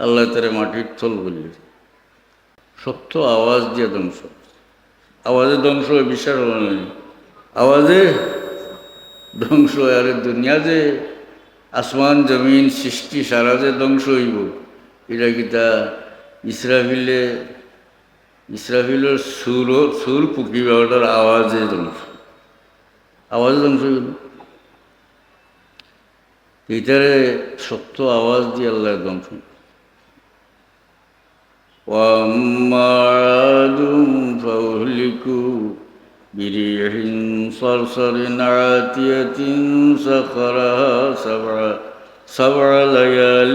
আল্লাহ তারে মাটির থল বললে সত্য আওয়াজ দিয়ে ধ্বংস, আওয়াজে ধ্বংস বিশ্বাস নেই, আওয়াজে ধ্বংস। আর দুনিয়া যে আসমান জমিন সৃষ্টি সারা যে ধ্বংস হইব, এটা কিতা ইসরাফিলের সুর পুকিবা, ওটার আওয়াজে ধ্বংস, আওয়াজে ধ্বংস হইব। এইটারে সত্য আওয়াজ দিয়ে আল্লাহ ধ্বংস। وَأَمَّا عَادٌ فَأُهْلِكُوا بِرِيحٍ صَرْصَرٍ عَاتِيَةٍ سَخَّرَهَا سَبْعَ لَيَالٍ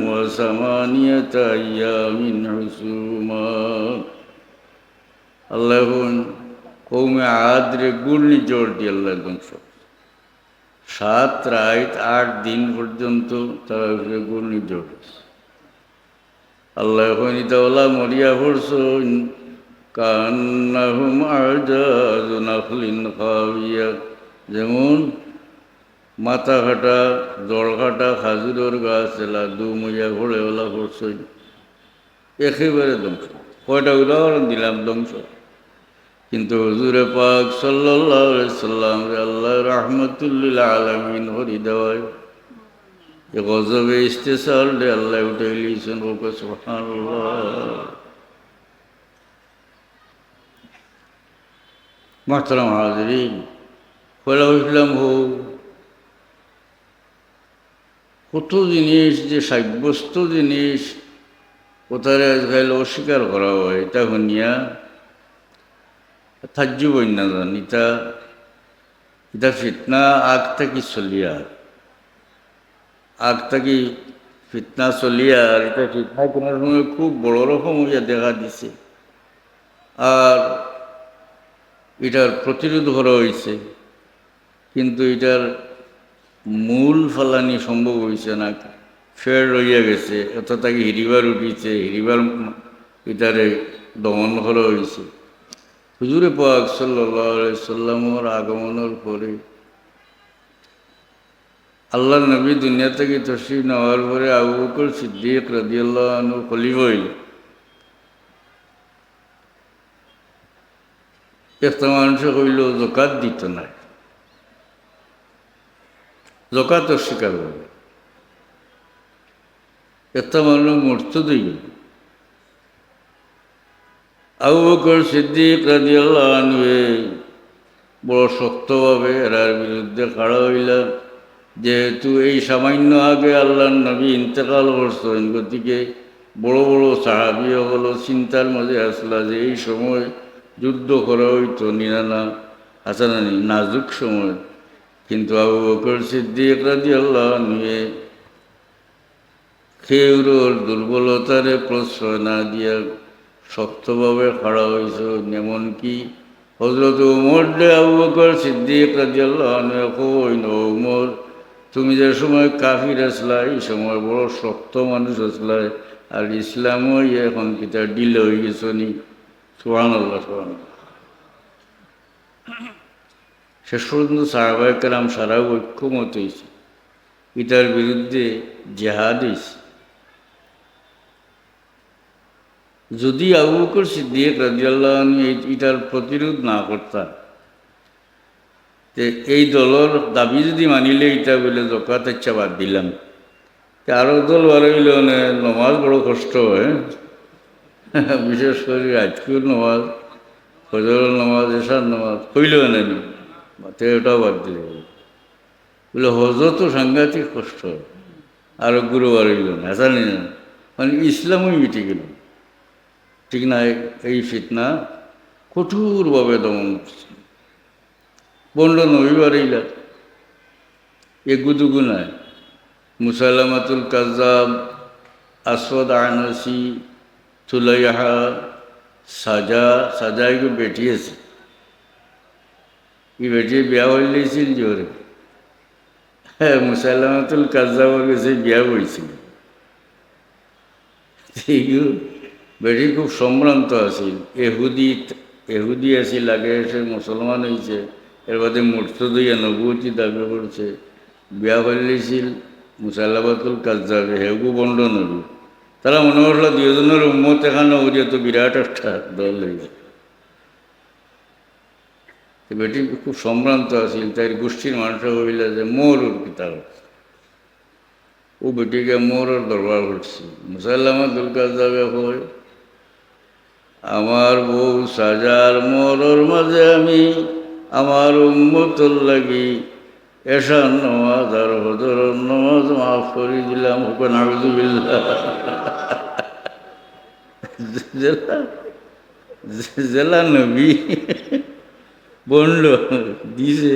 وَثَمَانِيَةَ أَيَّامٍ حُسُومًا। আল্লাহ কৌমে আদ রে ঘূর্ণিঝড় দিয়ে আল্লাহ ধ্বংস। 7 রাত 8 দিন পর্যন্ত তারা ঘূর্ণিত হয়েছে। আল্লাহ কইনিতাওয়ালা মরিয়া পড়ছেন কান্নাহুম আজাজু নাখলিন খাওয়িয়া, যেমন মাথা কাটা জড় কাটা খাজুরের গাছ এলা দুমইয়া ঘোড়ে ওলা পড়ছেন একেবারে ধ্বংস। কয়টা উদাহরণ দিলাম ধ্বংস, কিন্তু হুজুরে পাক সাল্লাল্লাহু আলাইহি সাল্লাম আল্লাহ রাহমাতুল আলামিন হরি দেওয়ায় এ গজবে ইস্তেসাল দে আল্লাহ উঠে লিয়েছেন। ওকে সুবহানাল্লাহ। মোহতারাম হাজরিন, পয়লা ইসলাম হোক, কত জিনিস যে সাব্যস্ত জিনিস কোথায় আজকাল অস্বীকার করা হয়, এটা শুনিয়া থাজ্জু বন্যা যান। এটা ফিতনা আগ থাকি চলিয়া, আগ থাকি ফিতনা চলিয়া, আর এটা ফিতনা কোনো সময় খুব বড় রকম হইয়া দেখা দিছে, আর এটার প্রতিরোধ করা হয়েছে, কিন্তু এটার মূল ফালানি সম্ভব হয়েছে না, ফের রইয়া গেছে। অর্থাৎ তাকে হিরিবার উঠিছে, হিরিবার এটারে দমন করা হয়েছে। হুজুরে পাক সাল্লাল্লাহু আলাইহি সাল্লামের আগমনের পরে আল্লাহ নবী দুনিয়া থেকে তশরিফ নেওয়ার পরে আবু বকর সিদ্দিক রাদিয়াল্লাহু আনহু খলিফা হইল। একটা মানুষ কইল যাকাত দিত না, যাকাত অস্বীকার করবে। একটা মানুষ মুরতাদ হয়ে গেল। আবু বকর সিদ্দিক রাদিয়াল্লাহু আনহু বড় শক্তভাবে এরার বিরুদ্ধে খাড়া হইলেন, যেহেতু এই সামান্য আগে আল্লাহর নবী ইন্তেকাল করছেন, গতিকে বড় বড় সাহাবী হলো চিন্তার মাঝে আসলা যে এই সময় যুদ্ধ করা হইতো নিরানা আসানি নাজুক সময়। কিন্তু আবু বকর সিদ্দিক রাদিয়াল্লাহু আনহু খেউর দুর্বলতারে প্রশ্রয় না দিয়া শক্তভাবে খাড়া হয়েছে। এমনকি হযরত উমর দে আবু বকর সিদ্দিক রাদিয়াল্লাহু আনহু কইন, উমর তুমি যে সময় কাফির আসলা এই সময় বড় শক্ত মানুষ আসলা, আর ইসলামও এখন কিতা ডিলে হয়ে গেছো নি। সুবহানাল্লাহ সুবহানাল্লাহ। শেষ পর্যন্ত সাহাবায়ে কেরাম সারা ঐক্যমত হয়েছে, এটার বিরুদ্ধে জেহাদ হয়েছে। যদি আবু বকর সিদ্দিক রাদিয়াল্লাহু আনহু এটার প্রতিরোধ না করতাম, যে এই দলের দাবি যদি মানিলে এটা বলে যাকাত ইচ্ছা বাদ দিলাম, আরো দল বাড়াইলে নমাজ বড় কষ্ট হয়, বিশেষ করে আজকের নমাজ, ফজরের নমাজ, এশার নমাজ হইলেও নেন, ওটাও বাদ দিলে বলে হজ তো সাংঘাতিক কষ্ট, আরো গুরু বাড়াইল না, জানি না, মানে ইসলামই মিটে গেল। ঠিক না? এই ফিতনা কঠোরভাবে দমন করছে। বন্ড নবী বাড়াইলা এগুদুগু নাই, মুসাইলামাতুল কাজ্জাব, আসওয়াদ আনসি, তুলাইহা, সাজা এগুলো বেটি আছে, এই বেটিয়ে বিয়া হয়ে লেছিল জোরে। হ্যাঁ, মুসাইলামাতুল কাজ্জাবের কাছে বিয়া হয়েছিল। এইগুলো বেটি খুব সম্ভ্রান্ত আছিল, এহুদি আছিল, আগে এসে মুসলমান হয়েছে, এর বাদে মুরতাদ হইয়া নবুয়তি দাবি করছে, বিয়া হইলেছিল মুসাইলামাতুল কাজ্জাবে, হেগু বন্ড নবী। তারা মনে করল দুজনের উম্মত এখানে ওরিয়া তো বিরাট একটা দল হয়ে। বেটি খুব সম্ভ্রান্ত আছিল, তাই গোষ্ঠীর মানুষরা হইলে যে মোরুর কিতাব, ও বেটিকে মোরর দরবার করছি। মুসাইলামাতুল কাজ্জাবে কই, আমার বউ সাজার মোরর মাঝে আমি আমার উম্মতর লাগি এশার নমাজ আর হজরের নমাজ মাফ করে দিলাম। হুকুন নাউযুবিল্লাহ। জেলা নবী বন্ড দিছে,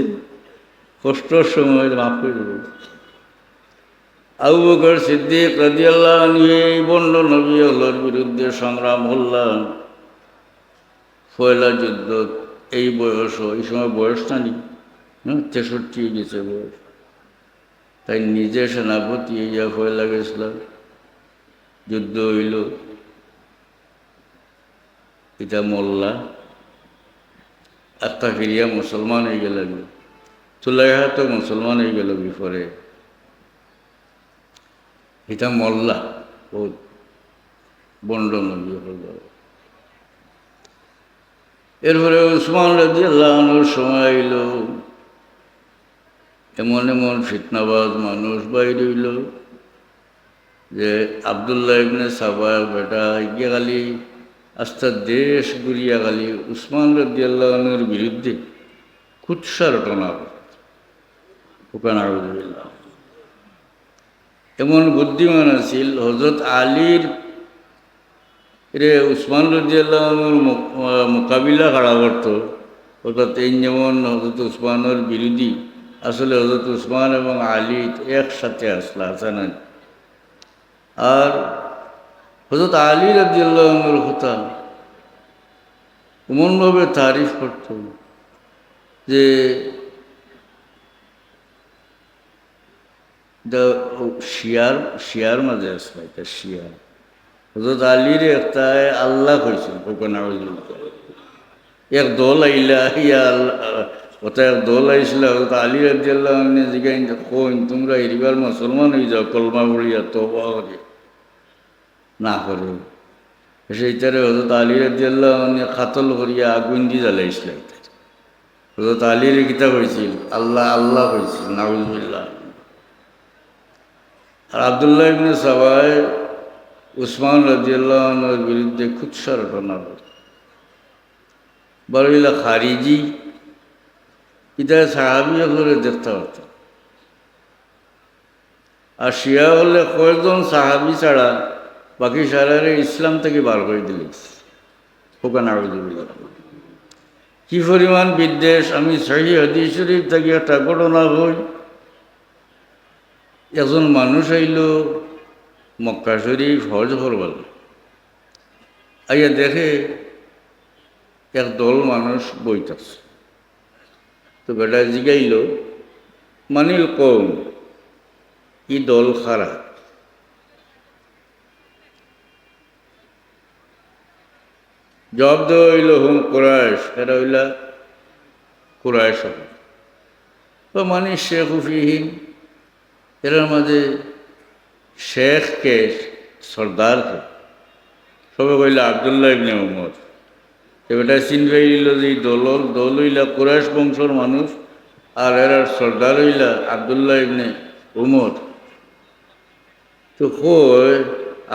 কষ্টর সময় মাফ করে দেব। আবু বকর সিদ্দিক রাদিয়াল্লাহু আনহু এই বন্ড নবী হলোর বিরুদ্ধে সংগ্রাম করলেন। পয়লা যুদ্ধ এই বয়স, এই সময় বয়সটা নেই, 63 গেছে বয়স, তাই নিজে সেনাপতি ইয়া হয়ে লাগেছিল, যুদ্ধ হইল, এটা মোল্লা আত্মা ফিরিয়া মুসলমান হয়ে গেল, চুলাইহা তো মুসলমান হয়ে গেল বিপরে, এটা মোল্লা বহুত বন্ড নবী হল। এরপরে উসমান রাদিয়াল্লাহু আনহুর সময় আইল, এমন এমন ফিতনাবাজ মানুষ বাইর হইল যে আব্দুল্লাহ ইবনে সাবার বেটা গিয়ে খালি আস্তা দেশ ঘুরিয়া খালি উসমান রাদিয়াল্লাহু আনহুর বিরুদ্ধে কুৎসা রটনা হুকানাউযুবিল্লাহ। এমন বুদ্ধিমান আছিল, হযরত আলীর রে উসমান রাদিয়াল্লাহু আনহুর মোকাবিলা করা করত, অর্থাৎ এই যেমন হযরত উসমানের বিরোধী আসলে হযরত উসমান এবং আলী একসাথে আসলা হাসান, আর হযরত আলী রাদিয়াল্লাহু আনহুর কথা এমনভাবে তারিফ করত যে শিয়ার মাঝে আসলে এটা শিয়া হযরত আলীর একটা আল্লাহ কইছিল, এক দল আইলা ইয়া ওটা এক দল আইসিল, হযরত আলী রাদিয়াল্লাহু আনহু জিগাইন কইন তোমরা এরিবার মুসলমান হয়ে যাও কলমা পড়িয়া তওবা করে না করে, সেইটারে হযরত আলী রাদিয়াল্লাহু আনহু কাতল করিয়া আগুন দিয়ে জ্বালাইছিল। হযরত আলীর কিতাব হয়েছিল আল্লাহ আল্লাহ হয়েছিল নাউযুবিল্লাহ। আর আব্দুল্লাহ ইবনে সাবায় উসমান রাদিয়াল্লাহু আনহুর বিরুদ্ধে কুৎসা রটনা করে, বড়ইলা খারিজি এটা সাহাবী হলে দেখতে পারত, আর শিয়া হলে কয়েকজন সাহাবী ছাড়া বাকি সারারে ইসলাম থেকে বার করে দিলে হুকানাউযুবিল্লাহ। কি পরিমাণ বিদ্বেষ! আমি সহিহ হাদিস শরীফ থেকে একটা ঘটনা হই, একজন মানুষ আইল মক্কা শরীফ হজ করবার, আইয়া দেখে এক দল মানুষ বইতাছে, তো বেটা জিগাইল মানিল কৌম, ই দল খারাপ। জবাব দেওয়া হইল হুম কুরাইশ, এরা হইলা কুরাইশ। তো মানে শেখ ফিহিম, এর মাঝে শেখকে সর্দারকে সবে কইলা আব্দুল্লাহ ইবনে উমর। এবারটা চিনতে হইল যে দল হইলা কুরাইশ বংশর মানুষ, আর এরা সর্দার হইলা আব্দুল্লাহ ইবনে উমর। তো কই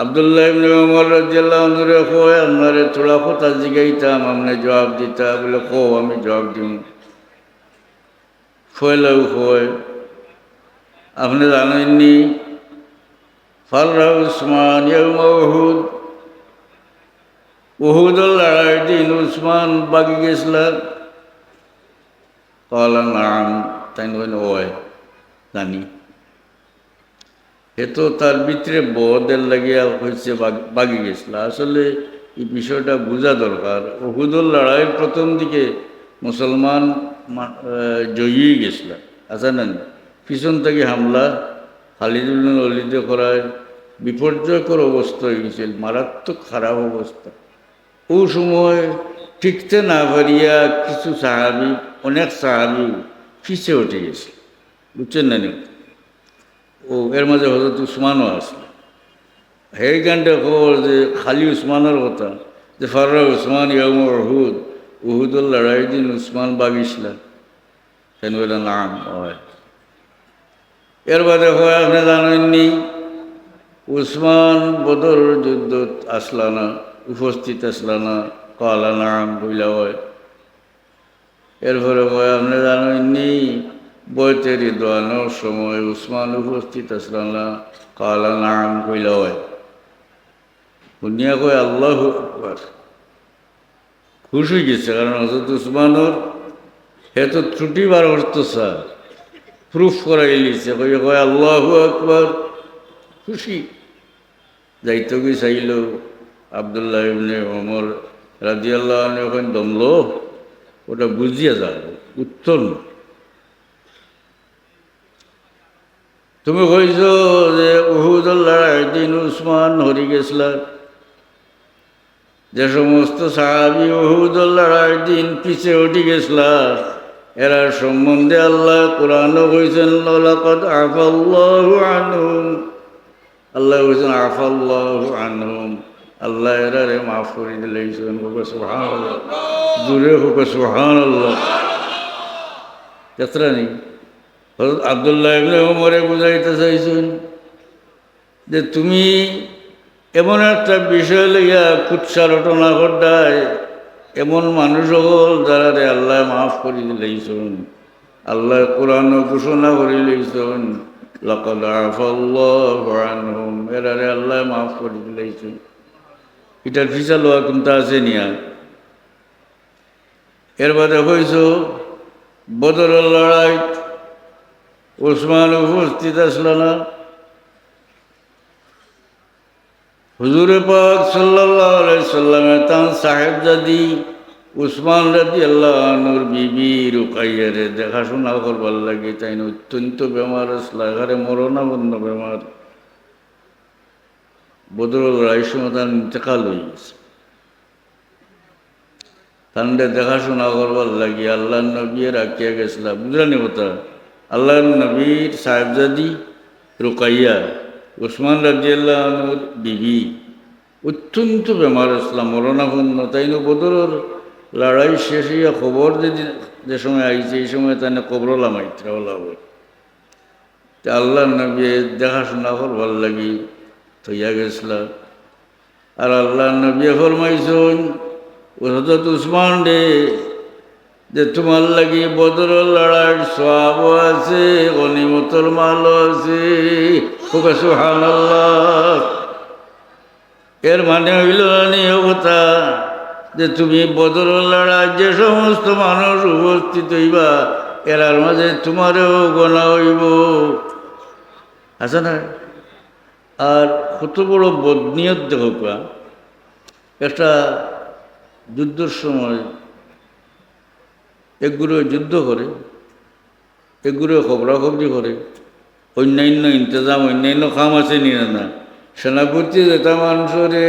আব্দুল্লাহ ইবনে উমর রাদিয়াল্লাহু আনহু রে কই আপনারে থোড়া কথা জিগাইতাম, আপনি জবাব দিতা, বলে কো আমি জবাব দিম। কইলেও কই আপনি জানেননি ফাররা উসমান ইয়াউমা উহুদ, উহুদের লড়াইয়ের দিন উসমান বাগি গেছিলেন? কলা নাম, তাই ওয় জানি। এ তো তার ভিতরে বদের লাগিয়া হয়েছে বাগি গেছিল। আসলে এই বিষয়টা বোঝা দরকার। উহুদের লড়াইয়ের প্রথম দিকে মুসলমান জয়ী গেছিল, আচ্ছা না, পিছন থেকে হামলা খালিদ ইবনে ওয়ালিদে করায় বিপর্যয়কর অবস্থা হয়ে গেছিল, মারাত্মক খারাপ অবস্থা। ও সময় টিকতে না পারিয়া কিছু সাহাবি, অনেক সাহাবি পিছে উঠে গেছে, বুঝছেন না? ও এর মাঝে হযরত উসমানও আসলো। সেই গানটা খবর যে খালি উসমানের কথা, যে ফাররা উসমান ইয়াউমা উহুদ, উহুদের লড়াই দিন উসমান বাগিছিলেন, কেন বলে নাম হয়। এর বাদে হয় আপনি জানেননি উসমান বদর যুদ্ধ আসলা না, উপস্থিত আসলা না, কলা নাম বইলা হয়। এরপরে হয় আপনি জানেননি বইতের দোয়ানোর সময় উসমান উপস্থিত আসলাম না, কলা নাম বইলা হয়। শুনিয়া কয় আল্লাহু আকবার, খুশ হয়ে গেছে, কারণ হযরত উসমানের হে তো ত্রুটি বার করতো স্যার, প্রুফ করাই লিছে, কয় আল্লাহু আকবার, খুশি। যাইতে কি চাইল আব্দুল্লাহ ইবনে ওমর রাদিয়াল্লাহু আনহু এখন দমলো, ওটা বুঝিয়া যাবে উত্তর না। তুমি কইছ যে উহুদের লড়াইয়ের দিন উসমান হরি গেছিলার, যে সমস্ত সাহাবি উহুদের লড়াইয়ের দিন পিছে উঠি গেছিলার, এরা সম্বন্ধে আল্লাহ কোরআনও কইছেন লাকাদ আফাল্লাহু আনহুম, আল্লাহ কইছেন আফাল্লাহু আনহুম, আল্লাহ এরারে মাফ করে দিলেন। সুবহানাল্লাহ, জুড়ে হোক সুবহানাল্লাহ। যাত্রা নেই হযরত আব্দুল্লাহ ইবনে ওমরে বুঝাইতে চাইছেন যে তুমি এমন একটা বিষয় লইয়া কুৎসা রটনা করডায়, এমন মানুষ হল যারা রে আল্লাহ মাফ করি দিলেইছেন, আল্লাহ কোরআন ঘোষণা করি লইছেন লাকাদ আফাল্লাহু আনহুম, এরারে আল্লাহ মাফ করি দিলেইছেন। এটার ফিসা লওয়া কিন্তু আছে নিয়া। এর বাদে হইছ বদরের লড়াই, উসমান উপস্থিত আসল না। হুজুরে পাক সাল্লাল্লাহু আলাইহি সাল্লামে তার সাহেবজাদি উসমান রাদিয়াল্লাহু আনহুর বিবি রুকাইয়ারে দেখাশোনা করবার লাগে, তাই অত্যন্ত বেমার আসলা, ঘরে মরণাপন্ন বেমার। বদরের লড়াইয়ের সময় তার ইন্তেকাল হয়ে গেছে। তান্ডে দেখাশোনা করবার লাগি আল্লাহর নবী রাখিয়া গেছিলাম, বুঝলেন কথা। আল্লাহর নবীর সাহেবজাদি রুকাইয়া উসমান রাদিয়াল্লাহু আনহুর বিবি অত্যন্ত বেমার আসলাম, মরণাপন্ন। তাই বদরের লড়াই শেষ হইয়া খবর যে সময় আইছে, এই সময় তাই কবরলা মাইত্রা বলা হয়। তা আল্লাহর নবী দেখাশোনা করবার লাগি থইয়া গেছিলাম। আর আল্লাহর নবী ফরমাইছেন হযরত উসমান রে যে তোমার লাগি বদরের লড়াইয়ের সওয়াবও আছে, গনিমতের মালও আছে। সুবহানাল্লাহ। এর মানে হইল নিয়ে কথা যে তুমি বদরের লড়াই যে সমস্ত মানুষ উপস্থিত হইবা, এরার মাঝে তোমারও গণা হইব, আছে না। আর কত বড় বদনিয়ত দেখো, একটা যুদ্ধের সময় একগুলো যুদ্ধ করে, একগুলো খবরাখবরি করে, অন্যান্য ইন্তজাম অন্যান্য কাম আছে নিয়ে না। সেনাপতি যেটা মানুষরে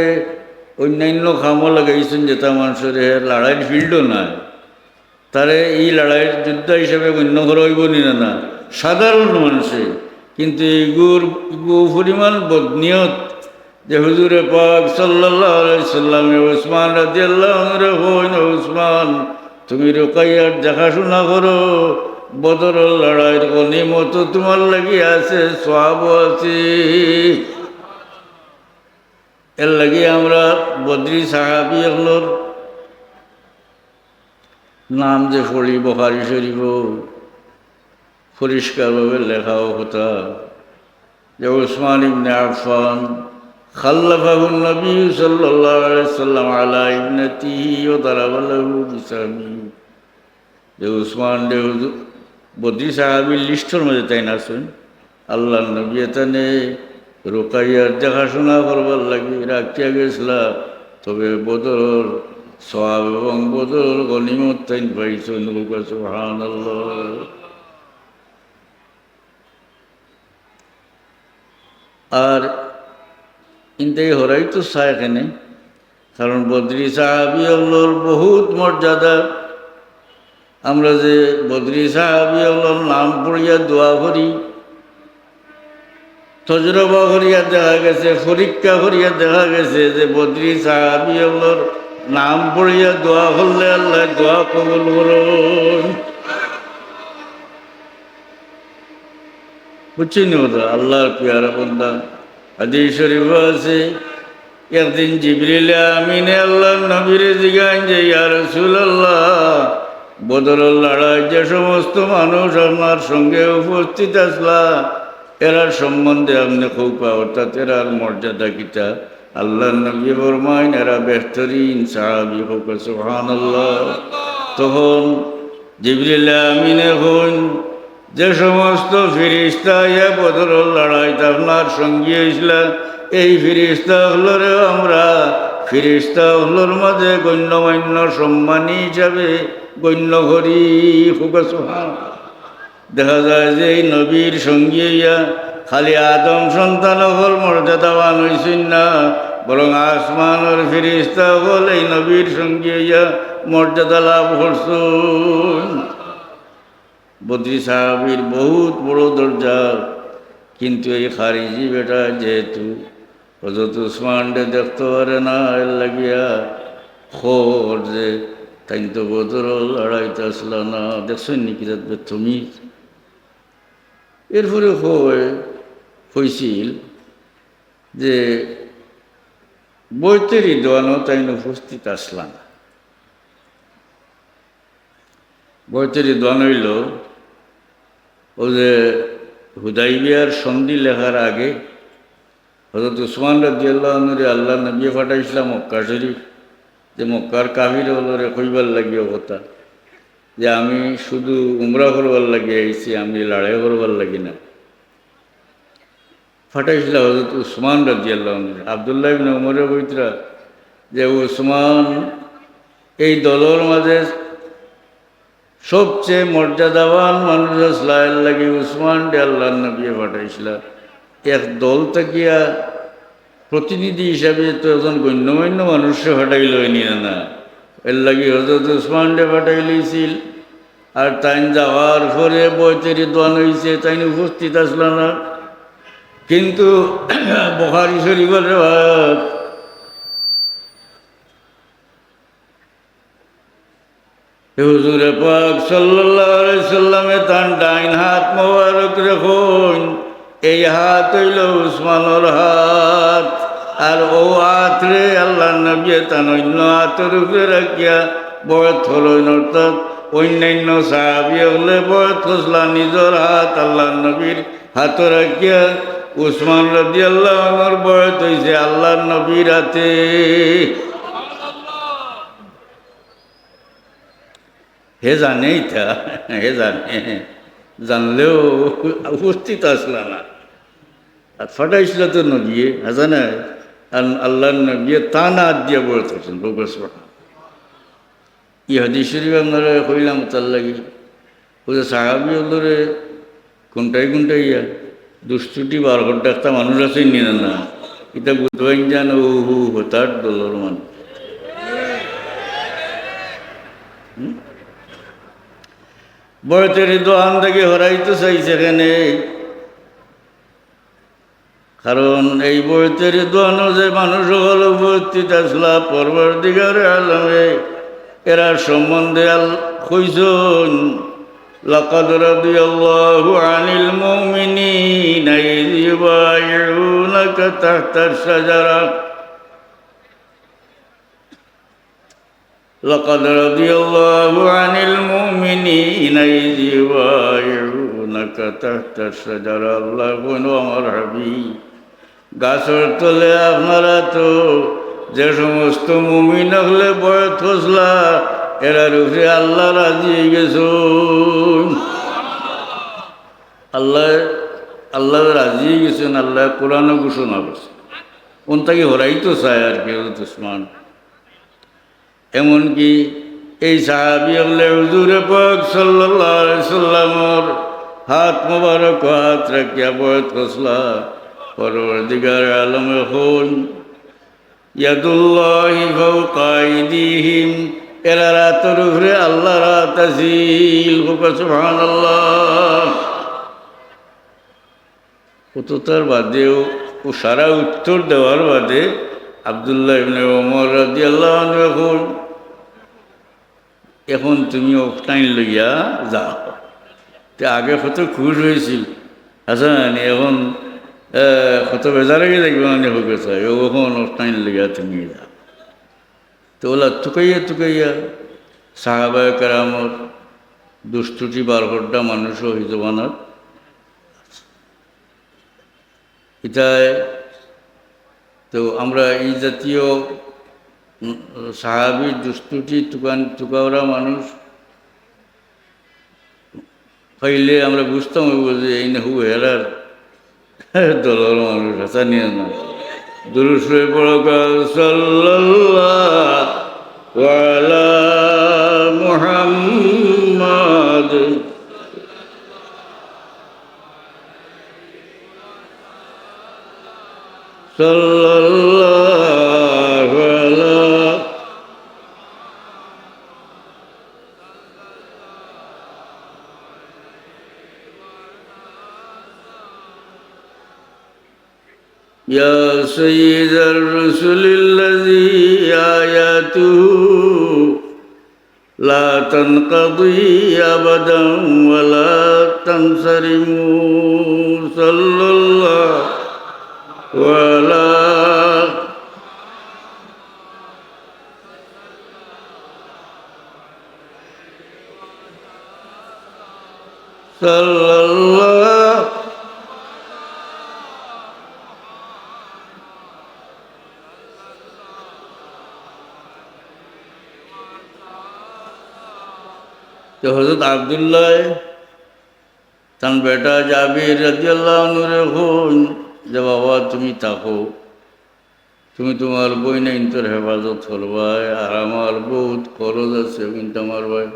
অন্যান্য কামও লাগাইছেন, যেটা মানুষরে লড়াইয়ের ফিল্ডও নাই, তারে এই লড়াইয়ের যুদ্ধ হিসাবে গণ্য করা হইব নিয়ে না সাধারণ মানুষে। কিন্তু এগু পরিমাণ বদনিয়ত যে হুজুরে পাক সাল্লাল্লাহু আলাইহি সাল্লামে উসমান রাদিয়াল্লাহু আনহু হইন, উসমান তুমি রুকাইয়ার দেখাশোনা করো, বদরের লড়াইয়ের গনিমত তোমার লাগি আছে, সওয়াবও আছে। এর লাগি আমরা বদরি সাহাবী এগুলোর নাম যে পড়ি বুখারী শরীফ পরিষ্কারভাবে লেখাও কথা যে উসমান ইবনে আফফান খাল্লাফাহু নবী সাল্লাল্লাহু আলাইহি সাল্লাম আলা ইবনাতিহি ওয়া দারাবা লাহু বিসামিহি। যে উসমান দে বদরি সাহাবীর লিস্টের মধ্যে তাই না আছেন। আল্লাহর নবী এখানে রুকাইয়ার দেখাশোনা করবার লাগি রাখিয়া গেছিলা, তবে বদরের সওয়াব এবং বদরের গনিমত তাই পাইছেন। সুবহানাল্লাহ। আর কিন্তু এই হরাই তো চায় এখানে, কারণ বদরি সাহাবী হলোর বহুত মর্যাদা। আমরা যে বদরি সাহাবী হলোর নাম পড়িয়া দোয়া করি, তজরবা করিয়া দেখা গেছে, পরীক্ষা করিয়া দেখা গেছে যে বদরি সাহাবী হলোর নাম পড়িয়া দোয়া করলে আল্লাহ দোয়া কবুল করুন। বুঝছেন ওরা আল্লাহর পিয়ারা বান্দা। হাদিস শরীফ আছে, একদিন জিবরিল আমিনে আল্লাহর নবীরে জিজ্ঞাসা যে ইয়া রাসূলুল্লাহ, বদরের লড়াই যে সমস্ত মানুষ আপনার সঙ্গে উপস্থিত আসলা, এরার সম্বন্ধে আপনি খুব অর্থাৎ এরার মর্যাদা কিতা? আল্লাহর নবী ফরমাইন এরা বেহতরিন সাহাবী। সুবহানাল্লাহ। তখন জিবরিল আমিনে হন যে সমস্ত ফিরিস্তা ইয়া বদরের লড়াইতে আপনার সঙ্গী হয়েছিল, এই ফিরিস্তা হলরে আমরা ফিরিস্তা হলোর মাঝে গণ্যমান্য সম্মানী হিসাবে গণ্য করি। সুবহানাল্লাহ। দেখা যায় যে এই নবীর সঙ্গী হইয়া খালি আদম সন্তান হল মর্যাদাবান হইছেন না, বরং আসমানের ফেরেশতা হল এই নবীর সঙ্গী হইয়া মর্যাদা লাভ করছেন। বদ্রী সাহাবীর বহুত বড় দরজা, কিন্তু এই খারিজি বেটা যেহেতু হযরত উসমানকে দেখতে পারে না, এর লাগিয়া খোর যে তাই তো বদর লড়াইতে আসলা না, দেখছেন নাকি যাবে তুমি। এরপরে হয়েছিল যে বইতে রিদওয়ানও তাই উপস্থিত আসলা না। বইতে রিদওয়ান হইল ও যে হুদাইবিয়ার সন্ধি লেখার আগে হযরত উসমান রাদিয়াল্লাহু আনহু আল্লাহ নবী পাঠাইছিলাম মক্কা শরীফ, যে মক্কার কাফির হলরে কইবার লাগিও কথা যে আমি শুধু উমরা করবার লাগি আইছি, আমি লড়াই করবার লাগি না। ফাটাইছিল হযরত উসমান রাদিয়াল্লাহু আনহু। আব্দুল্লাহ ইবনে উমরের বইতরা যে উসমান এই দলের মাঝে সবচেয়ে মর্যাদাবান মানুষ আসলার লাগে উসমান ডে আল্লাহ নবী পাঠাইছিল। এক দল থাকিয়া প্রতিনিধি হিসাবে তো একজন গণ্যমান্য মানুষকে ফাটাইল নিয়ে না, এর লাগে হযরত উসমান ডে ফাটাই লইছিল। আর তাই যাওয়ার পরে বইতে রিদওয়ান হয়েছে, তাই উপস্থিত আসল না। কিন্তু বুখারী শরীফের রিওয়ায়াত হুজুরে পাক সাল্লাল্লাহু আলাইহি সাল্লামে তার ডাইন হাত মোবারক রাখুন, এই হাত হইল উসমানের হাত। আর ও হাত রে আল্লাহ নবী তার অন্য হাতের উপরে রাখিয়া বয়ত হলেন, অর্থাৎ অন্যান্য সাহাবী হলে বয়ত খসলা নিজের হাত আল্লাহ নবীর হাতে রাখিয়া উসমান রাদিয়াল্লাহু আনহুর বয়ত হয়েছে আল্লাহ নবীর হাতে। হে জানেই তা, হে জানে, জানলেও উপস্থিত আসলা না। আর ফাটাইছিল তো নবিয়ে হাজানা আল্লাহ নবিয়ে তা না দিয়া বলতে হচ্ছেন ভোগেশ্বর। ই হাদিস শরীফ আপনারা কইলাম তার লাগি ও যে সাহাবি হলরে কোনটাই ইয়া দুষ্টুটি 12 ঘন্টা একটা মানুষ আছে নিয়ে না, এটা বুধবাই যান ও হু হতার দলর মানুষ। বয়তের দোয়ান থেকে হরাইতে চাইছে এখানে, কারণ এই বয়তের দোয়ানো যে মানুষ হল উপস্থিত আসলা পরবর্তীকার আলমে এরা সম্বন্ধে কইছেন লাকাদ রাদিয়াল্লাহু আনিল মুমিনিনা ইয ইউবাইউনাকা তাহতাশ শাজারা লাকাদ রাদিয়াল্লাহু আনিল মুমিনিনা ইয ইউবাইউনাকা তাহতাশ শাজারা। আল্লাহ বলেন আমার হাবিব, গাছের তলে আপনারা তো যে সমস্ত মুমিন হলে বয়স ফসলা এরার উপরে আল্লাহ রাজি হয়ে গেছেন। আল্লাহ রাজি হয়ে গেছেন, আল্লাহ কোরআন ঘোষণা করছে। কোন তাকে হরাইতো চায় আর কি উসমান। এমনকি এই সাহাবী হলে হুজুরে পাক সাল্লাল্লাহু আলাইহি সাল্লামর হাত মোবারক হাত রাখিয়া বয়স ফসলা পরবর্তীকার আলমে হন ইয়াদুল্লাহি ফাওকা আইদিহিম, এরা রাতের উপরে আল্লাহ রাত আসিল। সুবহানাল্লাহ। কতটার বাদেও ও সারা উত্তর দেওয়ার বাদে আব্দুল্লাহ ইবনে ওমর রাদিয়াল্লাহু আনহু এখন তুমি অফটাইন লইয়া যাও। তে আগে কত খুশ হয়েছিল হাসান, এখন কত বেজারে দেখবে মানে হোক চাই ওখন অফটাইন লইয়া তুমি যাও। তো ওলা তুকাইয়া সাহাবায়ে কেরামর দুষ্টুটি 12 ঘন্টা মানুষও হিজবানার এটায়। তো আমরা এই জাতীয় সাহাবী দুষ্টুটি তুকাওরা মানুষ পাইলে আমরা বুঝতাম যে এই না হু হেরার দলের মানুষ হাসা নিয়ে না। দুরূদ শরীফ পড়ো সাল্লাল্লাহু আলা মুহাম্মাদ সাল্লাল্লাহু আলা ইয়া সাইয়্যিদার রাসূলিল্লাযী আয়াতুহু লা তানকাদি আবাদান ওয়া লা তানসারিমু সাল্লাল্লাহু আলা সাল্লাল্লাহু তো হযরত আব্দুল্লাহ তার বেটা জাবির রাদিয়াল্লাহু আনহু হন যে বাবা তুমি থাকো, তুমি তোমার বইনাইন্তর হেফাজত করবা, আর আমার বহুত খরচ আছে কিন্তু আমার ভাই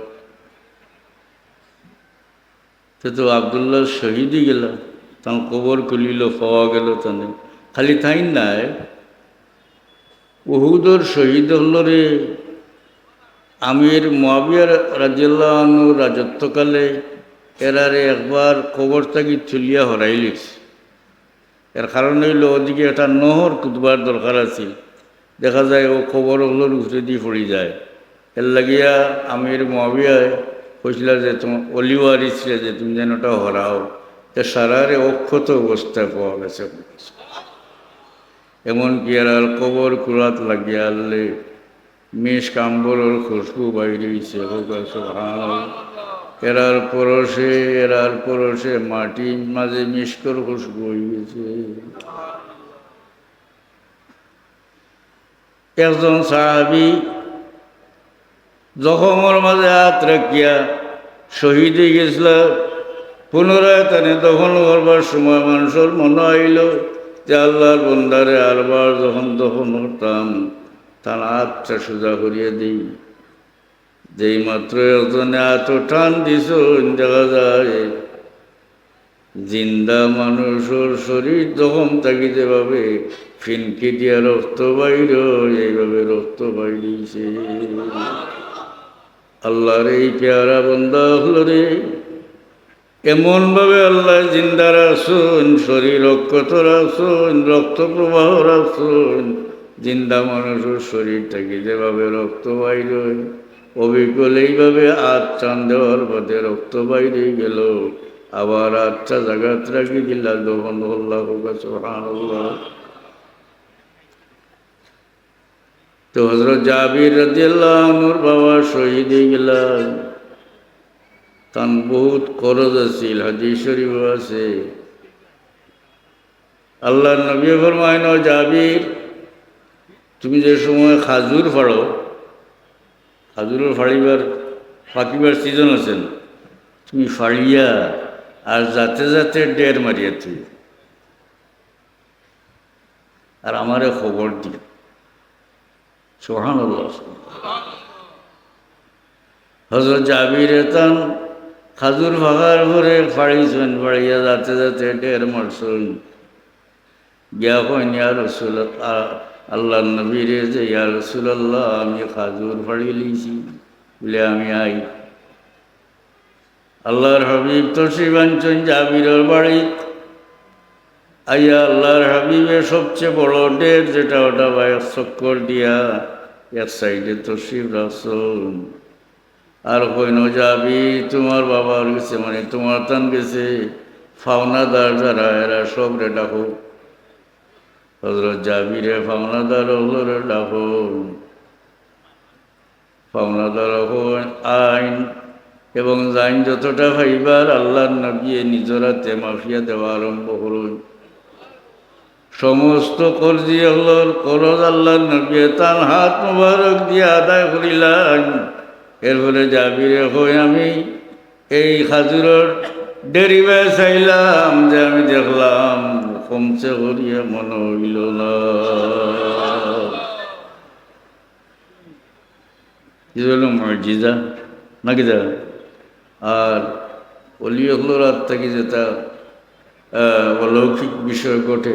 তো আব্দুল্লাহ শহীদই গেল, তার কবর খুলিল, পাওয়া গেল। তানে খালি তাই নাই, উহুদর শহীদ হল রে আমির মুআবিয়া রাদিয়াল্লাহু আনহু রাজত্বকালে এরারে একবার কবর থাকি তুলিয়া হরাই লিখছে। এর কারণ হইল ওদিকে একটা নহর কুদবার দরকার আছিল, দেখা যায় ও কবর হলোর ঘুরে দিয়ে পড়ি যায়। এর লাগিয়া আমির মুআবিয়ায় কইছিল যে তোমার অলিওয়ারি ছিল যে তুমি যেন ওটা হরাও। তো সারারে অক্ষত অবস্থায় পাওয়া গেছে। এমনকি আর কবর কুড়াত লাগিয়া আনলে মেষ কাম্বরের খুশবু বাইরে হয়েছে। এরার পরশে মাটি মাঝে মিষ্কর খুশবু হয়ে গেছে। একজন সাহাবী জখমের মাঝে হাত রাখিয়া শহীদ হয়ে গেছিল। পুনরায় তানে দফন করবার সময় মানুষের মনে হইল যে আল্লাহর বন্দারে আরবার যখন দফন করতাম তার হাতটা সোজা করিয়ে দিই। যেই মাত্র একজনে এত টান দিছ, দেখা যায় জিন্দা মানুষের শরীর যখন থাকি যেভাবে ফিনকি দিয়া রক্ত বাইর, এইভাবে রক্ত বাইরিছে। আল্লাহর এই পেয়ারা বন্দা হল রে, এমনভাবে আল্লাহ জিন্দা রাখুন, শরীর অক্ষত রাখুন, রক্ত প্রবাহ রাখুন। জিন্দা মানুষের শরীর থেকে যেভাবে রক্ত বাইর, অবিকল এইভাবে আট টান দেওয়ার পথে রক্ত বাইরে গেল, আবার আটটা জায়গাত রাখি দিল্লা দোহন আল্লাহ সুবহানাল্লাহ। তো হযরত জাবির রাদিয়াল্লাহু আনহুর বাবা শহীদ হয়ে গেলেন। তান বহুত খরচ আছিল, হাদিস শরীফ আছে। আল্লাহর নবী ফরমায়েন, জাবির তুমি যে সময় খাজুর ফাড়ো, খাজুরের ফাঁকিবার সিজন আছে না, তুমি ফাড়িয়া আর যাতে যাতে ডের মারিয়া তুই আর আমারে খবর দিও। সুবহানাল্লাহ। হযরত জাবির তান খাজুর ফাঁকার পরে ফাড়িছেন, ফাড়িয়া যাতে যাতে ডের মারছেন। গিয়া কইন ইয়া রাসূলুল্লাহ, আল্লাহর নবী রে যে ইয়া রাসূলুল্লাহ আমি খাজুর ফাড়ি লিছি বলে আমি আই। আল্লাহর হাবিব তশরিফ আনছেন জাবিরের বাড়ি। আইয়া আল্লাহর হাবিবের সবচেয়ে বড় ডের যেটা, ওটা ভাই চক্কর দিয়া এক সাইডে তশরিফ রাখছেন। আর কইন যাবি তোমার বাবার গেছে, মানে তোমার তান গেছে ফাওনাদার যারা এরা সব রে ডাকো। হযরত জাবিরে ফাওনাদার হলরে ডাকো। ফাওনাদার হন আইন এবং জাইন যতটা ভাইবার আল্লাহর নবী নিজের হাতে মাফিয়া দেওয়া আরম্ভ করুন। সমস্ত কর্জি আল্লাহর করজ আল্লাহর নবী তার হাত মুবারক দিয়ে আদায় করিলেন। এরপরে জাবিরে হই আমি এই খাজুরের ডেরিবে চাইলাম, যে আমি দেখলাম কমছে করিয়া মনে হইল না। কি হলো মুজিজা নাকি যা। আর অলি হলোর হাত থেকে যেটা অলৌকিক বিষয় ঘটে,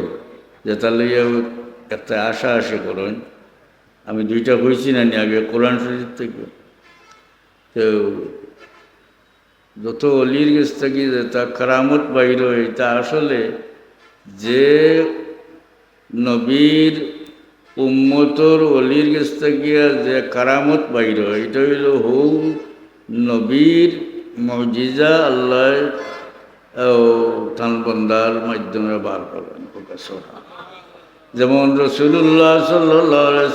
যে তাহলে একটা আশা আসে করেন। আমি দুইটা কইছি না নি আগে কোরআন শরীফ থেকে। তো যত অলির কাছ থেকে তা কারামত বাইর হয়, তা আসলে যে নবীর উম্মতর অলির কাছ থেকে যে কারামত বাইর হয়, এটা হইল হৌ নবীর মজিজা আল্লাহ থান বন্দার মাধ্যমে বার করেন প্রকাশ করা। যেমন রসুল্লাহ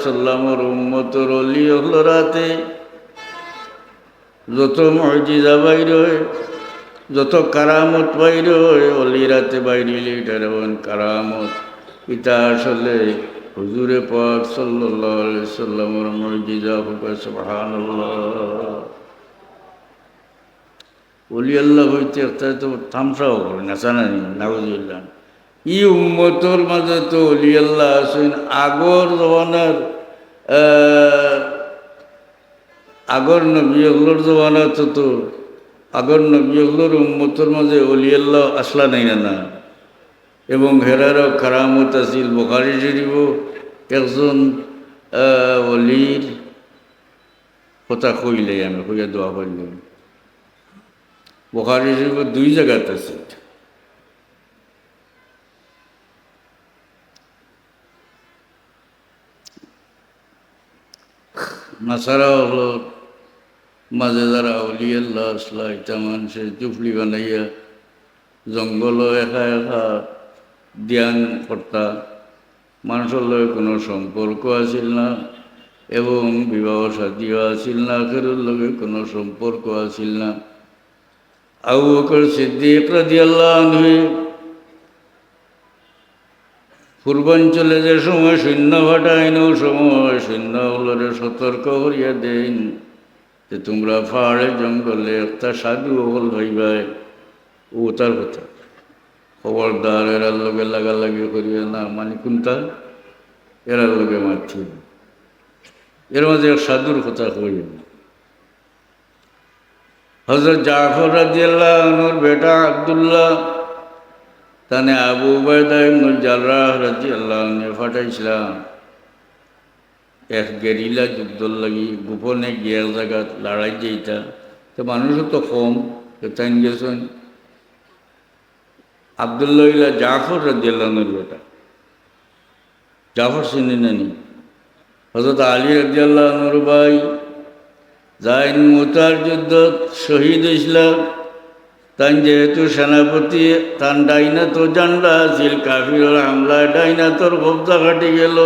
সাল্লামের উম্মতর অলি হল রাতে যত মজিজা বাইর হয়, যত কারামত বাইর হয়, অলি রাতে বাইরিলে এটার কারামত। এটা আসলে হুজুরে পাক সাল্লাল্লাহু আলাইহি সাল্লামের মুজিজা। সুবহানাল্লাহ। অলি আল্লাহ হইতে একটা তো থামসাও করে না, জানেন নাউজুবিল্লাহ। ই উম্মতর মাঝে তো অলি আল্লাহ আছেন আগর জমানার, আগর নবী হলোর জমানা তো আগর নবী হলোর উম্মতর মাঝে অলি আল্লাহ আসলা নাই না। এবং হেরারও কারামত আছিল। বুখারী শরীফ একজন অলির কথা কইলে আমি কইয়া দোয়া করলাম। বুখারী শরীফ দুই জায়গাতে আছে। নাসারা হলো মাঝে যারা অলি আল্লাহ আসলা, এটা মানুষের চুফলি বানাইয়া জঙ্গল একা একা ধ্যান কর্তা। মানুষের লগে কোনো সম্পর্ক আছিল না এবং বিবাহ শাদীও আছিল না, আখেরের লগে কোনো সম্পর্ক আছিল না। আবু বকর সিদ্দিক রাদিয়াল্লাহু আনহু পূর্বাঞ্চলে যে সময় সৈন্য পাঠাইন, ও সময় সৈন্য হলরে সতর্ক করিয়া দেন যে তোমরা পাহাড়ে জঙ্গলে একটা সাধু হল হইবাই। ও তার কথা খবরদার এরার লগে লাগালাগি করিয়া না, মানে কোনটা এরার লগে মারছি। এর মাঝে এক সাধুর কথা কইল। হযরত জাফর রাদিয়াল্লাহু আনহুর বেটা আব্দুল্লাহ তানে আবু উবাইদা ইবনুল জাররাহ রাদিয়াল্লাহু আনহু ফাটাইছিলাম এক গেরিলা যুদ্ধর লাগি। গোপনে গিয়ে এক জায়গা লড়াই যেইটা, তো মানুষও তো কম, তো তাই গেছেন। আব্দুল্লাহ ইলা জাফর রাদিয়াল্লাহু আনহুর বেটা। জাফর চিনি নানি? হযরত আলী রাদিয়াল্লাহু আনহুর ভাই। যাইন মুতার যুদ্ধ শহীদ হয়েছিলাম। তাই যেহেতু সেনাপতি, তান ডাইনা তো জান্ডা আছিল, কাফিরের হামলায় ডাইনা তোর কবজা কাটি গেল।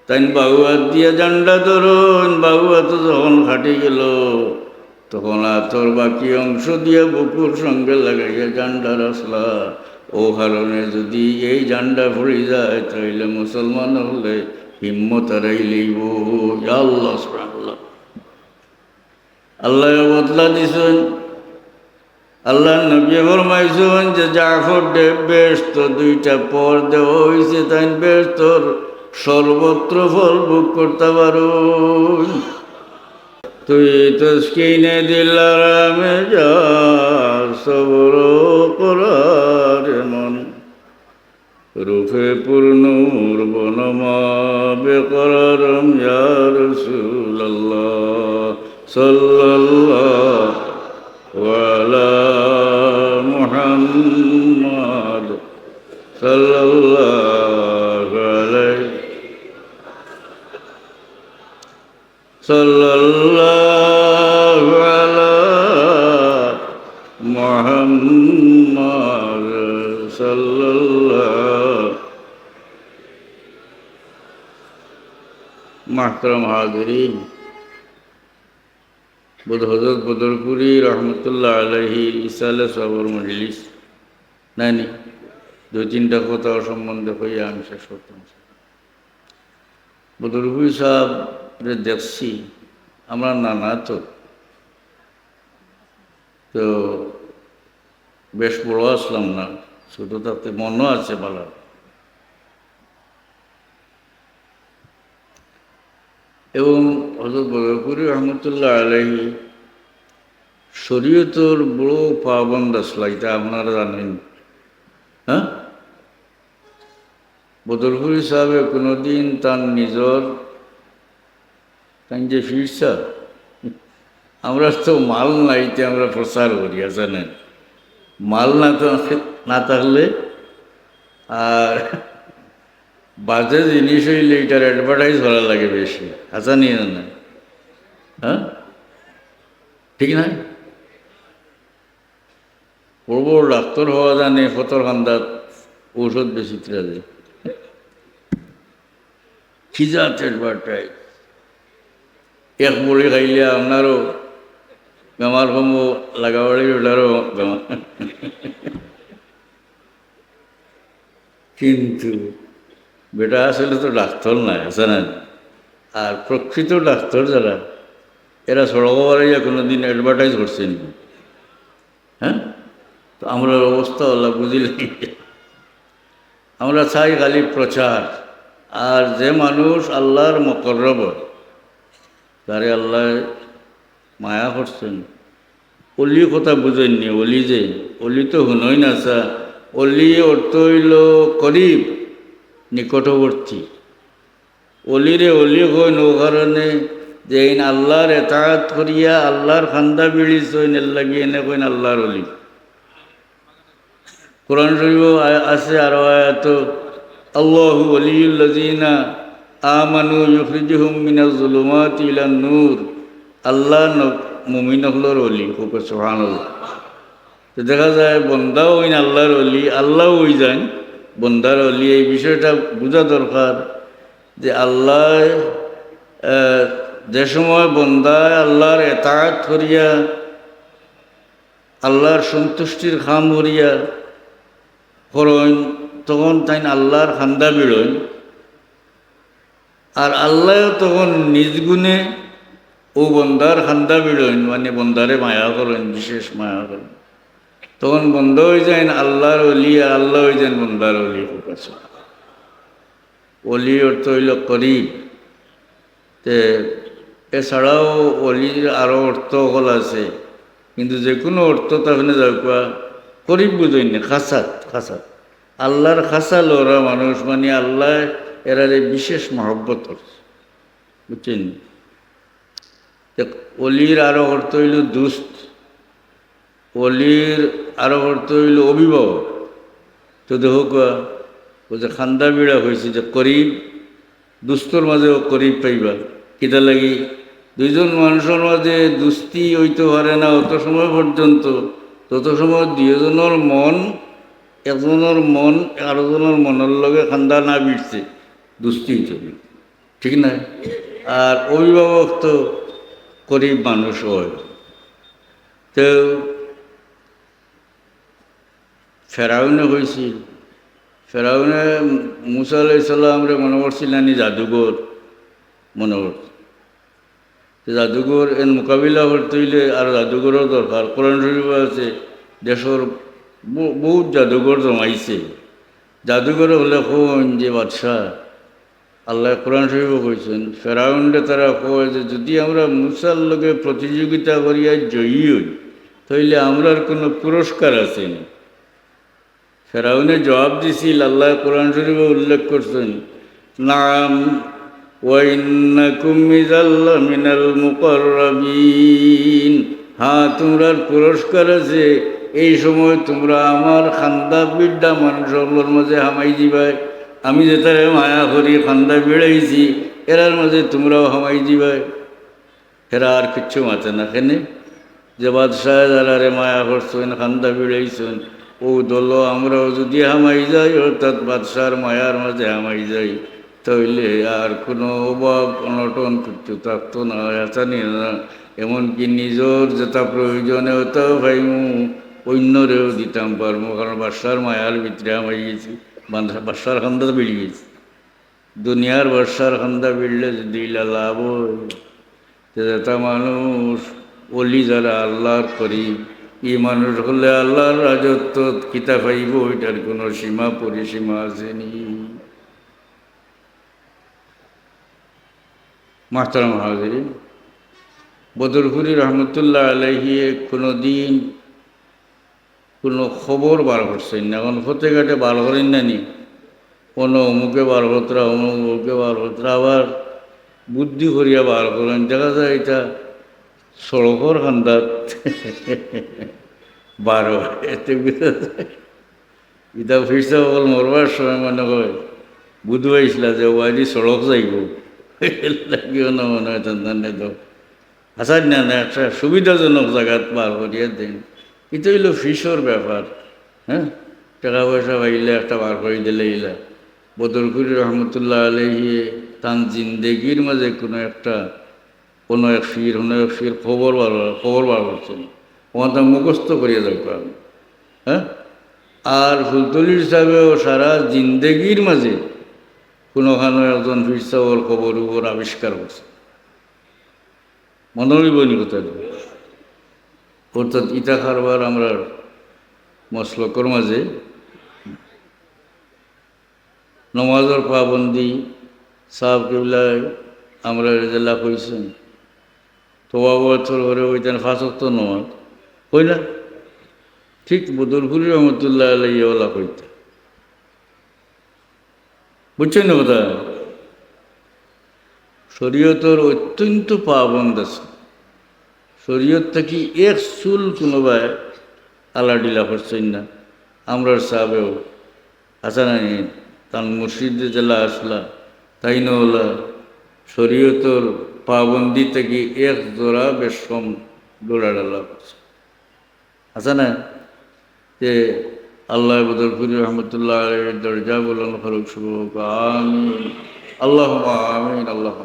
তাই বাহুয়াত দিয়ে জান্ডা ধরুন, বাহুয়াত যখন কাটি গেল তখন আতর বাকি অংশ দিয়ে বুকুর সঙ্গে লাগাইয়া জান্ডা রাসলা। ও কারণে যদি এই জান্ডা ফুরি যায় তাইলে মুসলমান হলে হিম্মত হারাই লইব। আল্লাহ সুবহানাল্লাহ। আল্লাহ বদলা দিছেন। আল্লাহ নবী ফরমাইছেন যে জাফর বেহেশত দুইটা পর দেওয়া হয়েছে, তাই বেহেশতর সর্বত্র ফল ভোগ করতে পারো। তুই তসকিনে দিল আরামে যা, সবর করার মন রূপে পূর্ণর বনমা বেকরারম ইয়া রাসূলুল্লাহ সাল্লাল্লাহু আলা মুহাম্মদ সাল্লাল্লাহু আলাইহি সাল্লাল্লাহু আলা মুহাম্মদ সাল্লাল্লাহু। মাহতারাম হাজিরিন, হযরত বদরপুরি রহমতুল্লাহ আলাইহি ইসালে সবর মজলিস নানি দুই তিনটা কথা সম্বন্ধে হইয়া আমি শেষ করতাম। বদরপুরি সাহেব দেখছি আমরা নানা তো বেশ বড় আসলাম না, ছোট থাকতে মনও আছে ভালো। এবং হযরত বদরপুরি রহমতুল্লাহ আলাইহি শরীয়তর বড় পাবন্দ আসলা, এটা আপনারা জানেন। হ্যাঁ, বদরপুরি সাহেবে কোনোদিন তার নিজর তাই যে ফিরছা আমরা তো মাল নাইতে আমরা প্রচার করি জানেন মাল না থাকলে আর বাজে জিনিস হইলে এটার অ্যাডভার্টাইজ করা লাগে বেশি আচ্ছা নিয়ে না হ্যাঁ ঠিক না বড় বড় ডাক্তার হওয়া জানে ফতর খান্দাত ঔষধ বেশি ত্রা যায় খিজাত অ্যাডভার্টাইজ এক বড়ি খাইলে আপনারও বেমার কম লাগাবাড়ি ওটারও বেমার কিন্তু বেটা আসলে তো ডাক্তার নাই আছে না আর প্রকৃত ডাক্তার যারা এরা সড়কবাড়াইয়া কোনো দিন অ্যাডভার্টাইজ করছেন হ্যাঁ তো আমরা অবস্থা হল বুঝিলে আমরা চাই খালি প্রচার আর যে মানুষ আল্লাহর মুকররব তারে আল্লাহ মায়া করছেন অলি কথা বুঝেননি অলি যে অলি তো হুনই না চা অলি অর্থ হইল করিব নিকটবর্তী অলিরে অলি হয় নৌ কারণে যে ইন আল্লাহর এতায়াত করিয়া আল্লাহর খান্দা বিড়িস এর লাগিয়ে এনে কইন আল্লাহর অলি কোরআন শরীফ আছে আরো আয়াত আল্লাহু ওয়ালিয়ুল্লাযিনা আমানু ইউখরিজুহুম মিনাজ যুলুমাতি ইলান নূর আল্লাহ মুমিন হলোর অলি খুব সুবহানাল্লাহ তো দেখা যায় বন্দাও হইন আল্লাহর অলি আল্লাহ হই যান বন্দার অলি এই বিষয়টা বোঝা দরকার যে আল্লাহ যে সময় বন্দায় আল্লাহর এতায়াত করিয়া আল্লাহর সন্তুষ্টির খাম করিয়া করইন তখন তাই আল্লাহর খান্দা বিড়ইন আর আল্লাহ তখন নিজ গুণে ও বন্দার খান্দা বিড়ইন মানে বন্দারে মায়া করেন বিশেষ মায়া করেন তখন বন্ধ হয়ে যায় আল্লাহর অলি আর আল্লাহ হয়ে যান বন্দার অলি কাছে অলি অর্থ হইল করিব তে এছাড়াও অলির আরও অর্থ হল আছে কিন্তু যে কোনো অর্থ তাহলে যাওয়া করিব বুঝই না খাসাত আল্লাহর খাসা লোরা মানুষ মানে আল্লাহ এরারে বিশেষ মহব্বত করছে বুঝছেন অলির আরো অর্থ হইল দুস্ত অলির আরো অর্থ হইল অভিভাবক তো দেখো ও যে খান্দা বিড়া হয়েছে যে করিব দুস্তর মাঝেও করিব পাইবা কিতা লাগি দুইজন মানুষের মাঝে দুস্তি হইতে পারে না অত সময় পর্যন্ত তত সময় দুইজনের মন একজনের মন আরেকজনের মনের লগে খান্দা না বিড়ছে দুস্তি হইতে ঠিক না আর অভিভাবক তো গরিব মানুষ হয় তো ফেরাউনে হয়েছিল ফেরাউনে মুসা আলাইহিস সালামরে মনে করছিলেন জাদুঘর মনে করছে জাদুঘর এর মোকাবিলা করতে হইলে আর জাদুঘরও দরকার কোরআন শরীফ আছে দেশের বহুত জাদুঘর জমাইছে জাদুঘর হলে কোন যে বাদশাহ আল্লাহ কোরআন শরীফ কইছেন ফেরাউন্ডে তারা কয় যে যদি আমরা মুসার লগে প্রতিযোগিতা করিয়া জয়ী হই তাইলে আমরার কোনো পুরস্কার আছে না ফেরাউনে জবাব দিছিল আল্লাহ কোরআন শরীফে উল্লেখ করছেন নাম ওয়াইন্নাকুম ইযাল্লা মিনাল মুকাররাবিন হ্যাঁ তোমরার পুরস্কার আছে এই সময় তোমরা আমার খান্দা বিদ্যা মানুষগুলোর মাঝে হামাই দিবাই আমি যে তারে মায়া করি খান্দা বেড়াইছি এরার মাঝে তোমরাও হামাই দিবাই এরা আর কিচ্ছু মাতে না কেনে যে বাদশাহ যারা মায়া করছেন খান্দা বেড়াইছেন ও দল আমরাও যদি হামাই যাই অর্থাৎ বাদশার মায়ার মাঝে হামাই যাই তাইলে আর কোনো অভাব অনটন কিচ্ছু থাকতো না জানি না এমনকি নিজের যেটা প্রয়োজনে ওটাও ভাইমু অন্যরেও দিতাম পারবো কারণ বাদশার মায়ার ভিতরে হামাই গেছি বাদশার খান্দা বেড়ে গেছি দুনিয়ার বাদশার খান্দা বেড়লে যদি লাভ যেটা মানুষ অলি যারা আল্লাহর করি এই মানুষ হলে আল্লাহর রাজত্ব কিতা পাইব ওইটার কোনো সীমা পরিসীমা আসেনি মাহতারাম হাজিরিন বদরপুরি রহমতুল্লাহ আলাইহি কোনো দিন কোনো খবর বার করছেন না এখন ফতেঘাটে বার করেন না নি কোনো অমুকে বার হতরা অমুকে বার হতরা আবার বুদ্ধি করিয়া বার করেন দেখা যায় এটা সড়কর খান্দাত বার হয় এতে বুঝা যায় ইটা ফিরছে অকল মরবার সময় মনে হয় বুধ পাইছিলা যে ওয়াইদি সড়ক যাইব লাগিও না মনে হয় তান্দানে তো আসার না না একটা সুবিধাজনক জায়গাত বার করিয়া দেন এটা হইল ফিসর ব্যাপার হ্যাঁ টাকা পয়সা পাইলে একটা বার করে দিলে ইলা বদরপুরি রহমতুল্লাহ আলহি তান জিন্দেগির মাঝে কোনো এক ফির খবর বার করছেন ওটা মুখস্থ করিয়া দরকার হ্যাঁ আর ফুলতলির সাহেবেও সারা জিন্দেগির মাঝে কোনোখানো একজন ফির সাহর খবর উপর আবিষ্কার করছে মনোরীবনী কথা অর্থাৎ ইটা কারবার আমরা মসলকর মাঝে নমাজের পাবন্দি সাহাব কিবলায় আমরা জেলা কইছেন তোবা বছর ঘরে ওইতেন ফাঁসক্ত নমাজ হই না ঠিক বদরপুরি রহমতুল্লাহ আলাইওয়ালা কইতে বুঝছেন না কথা শরীয়তর অত্যন্ত পাবন্দ আছে শরীয়ত থেকে এক চুল কোনোবাই আলাডিলা করছেন না আমরার সাহেবেও আসা নাই তার মুর্শিদে জেলা আসলা তাই নহলা শরীয়তর পাবন্দি থেকে এক জোড়া বেশম দৌড়াডালা করছে আছে না যে আল্লাহ বদরপুরি রহমতুল্লাহ দরজা বলুন ফরুক শুভ আমিন আল্লাহ আমিন আল্লাহ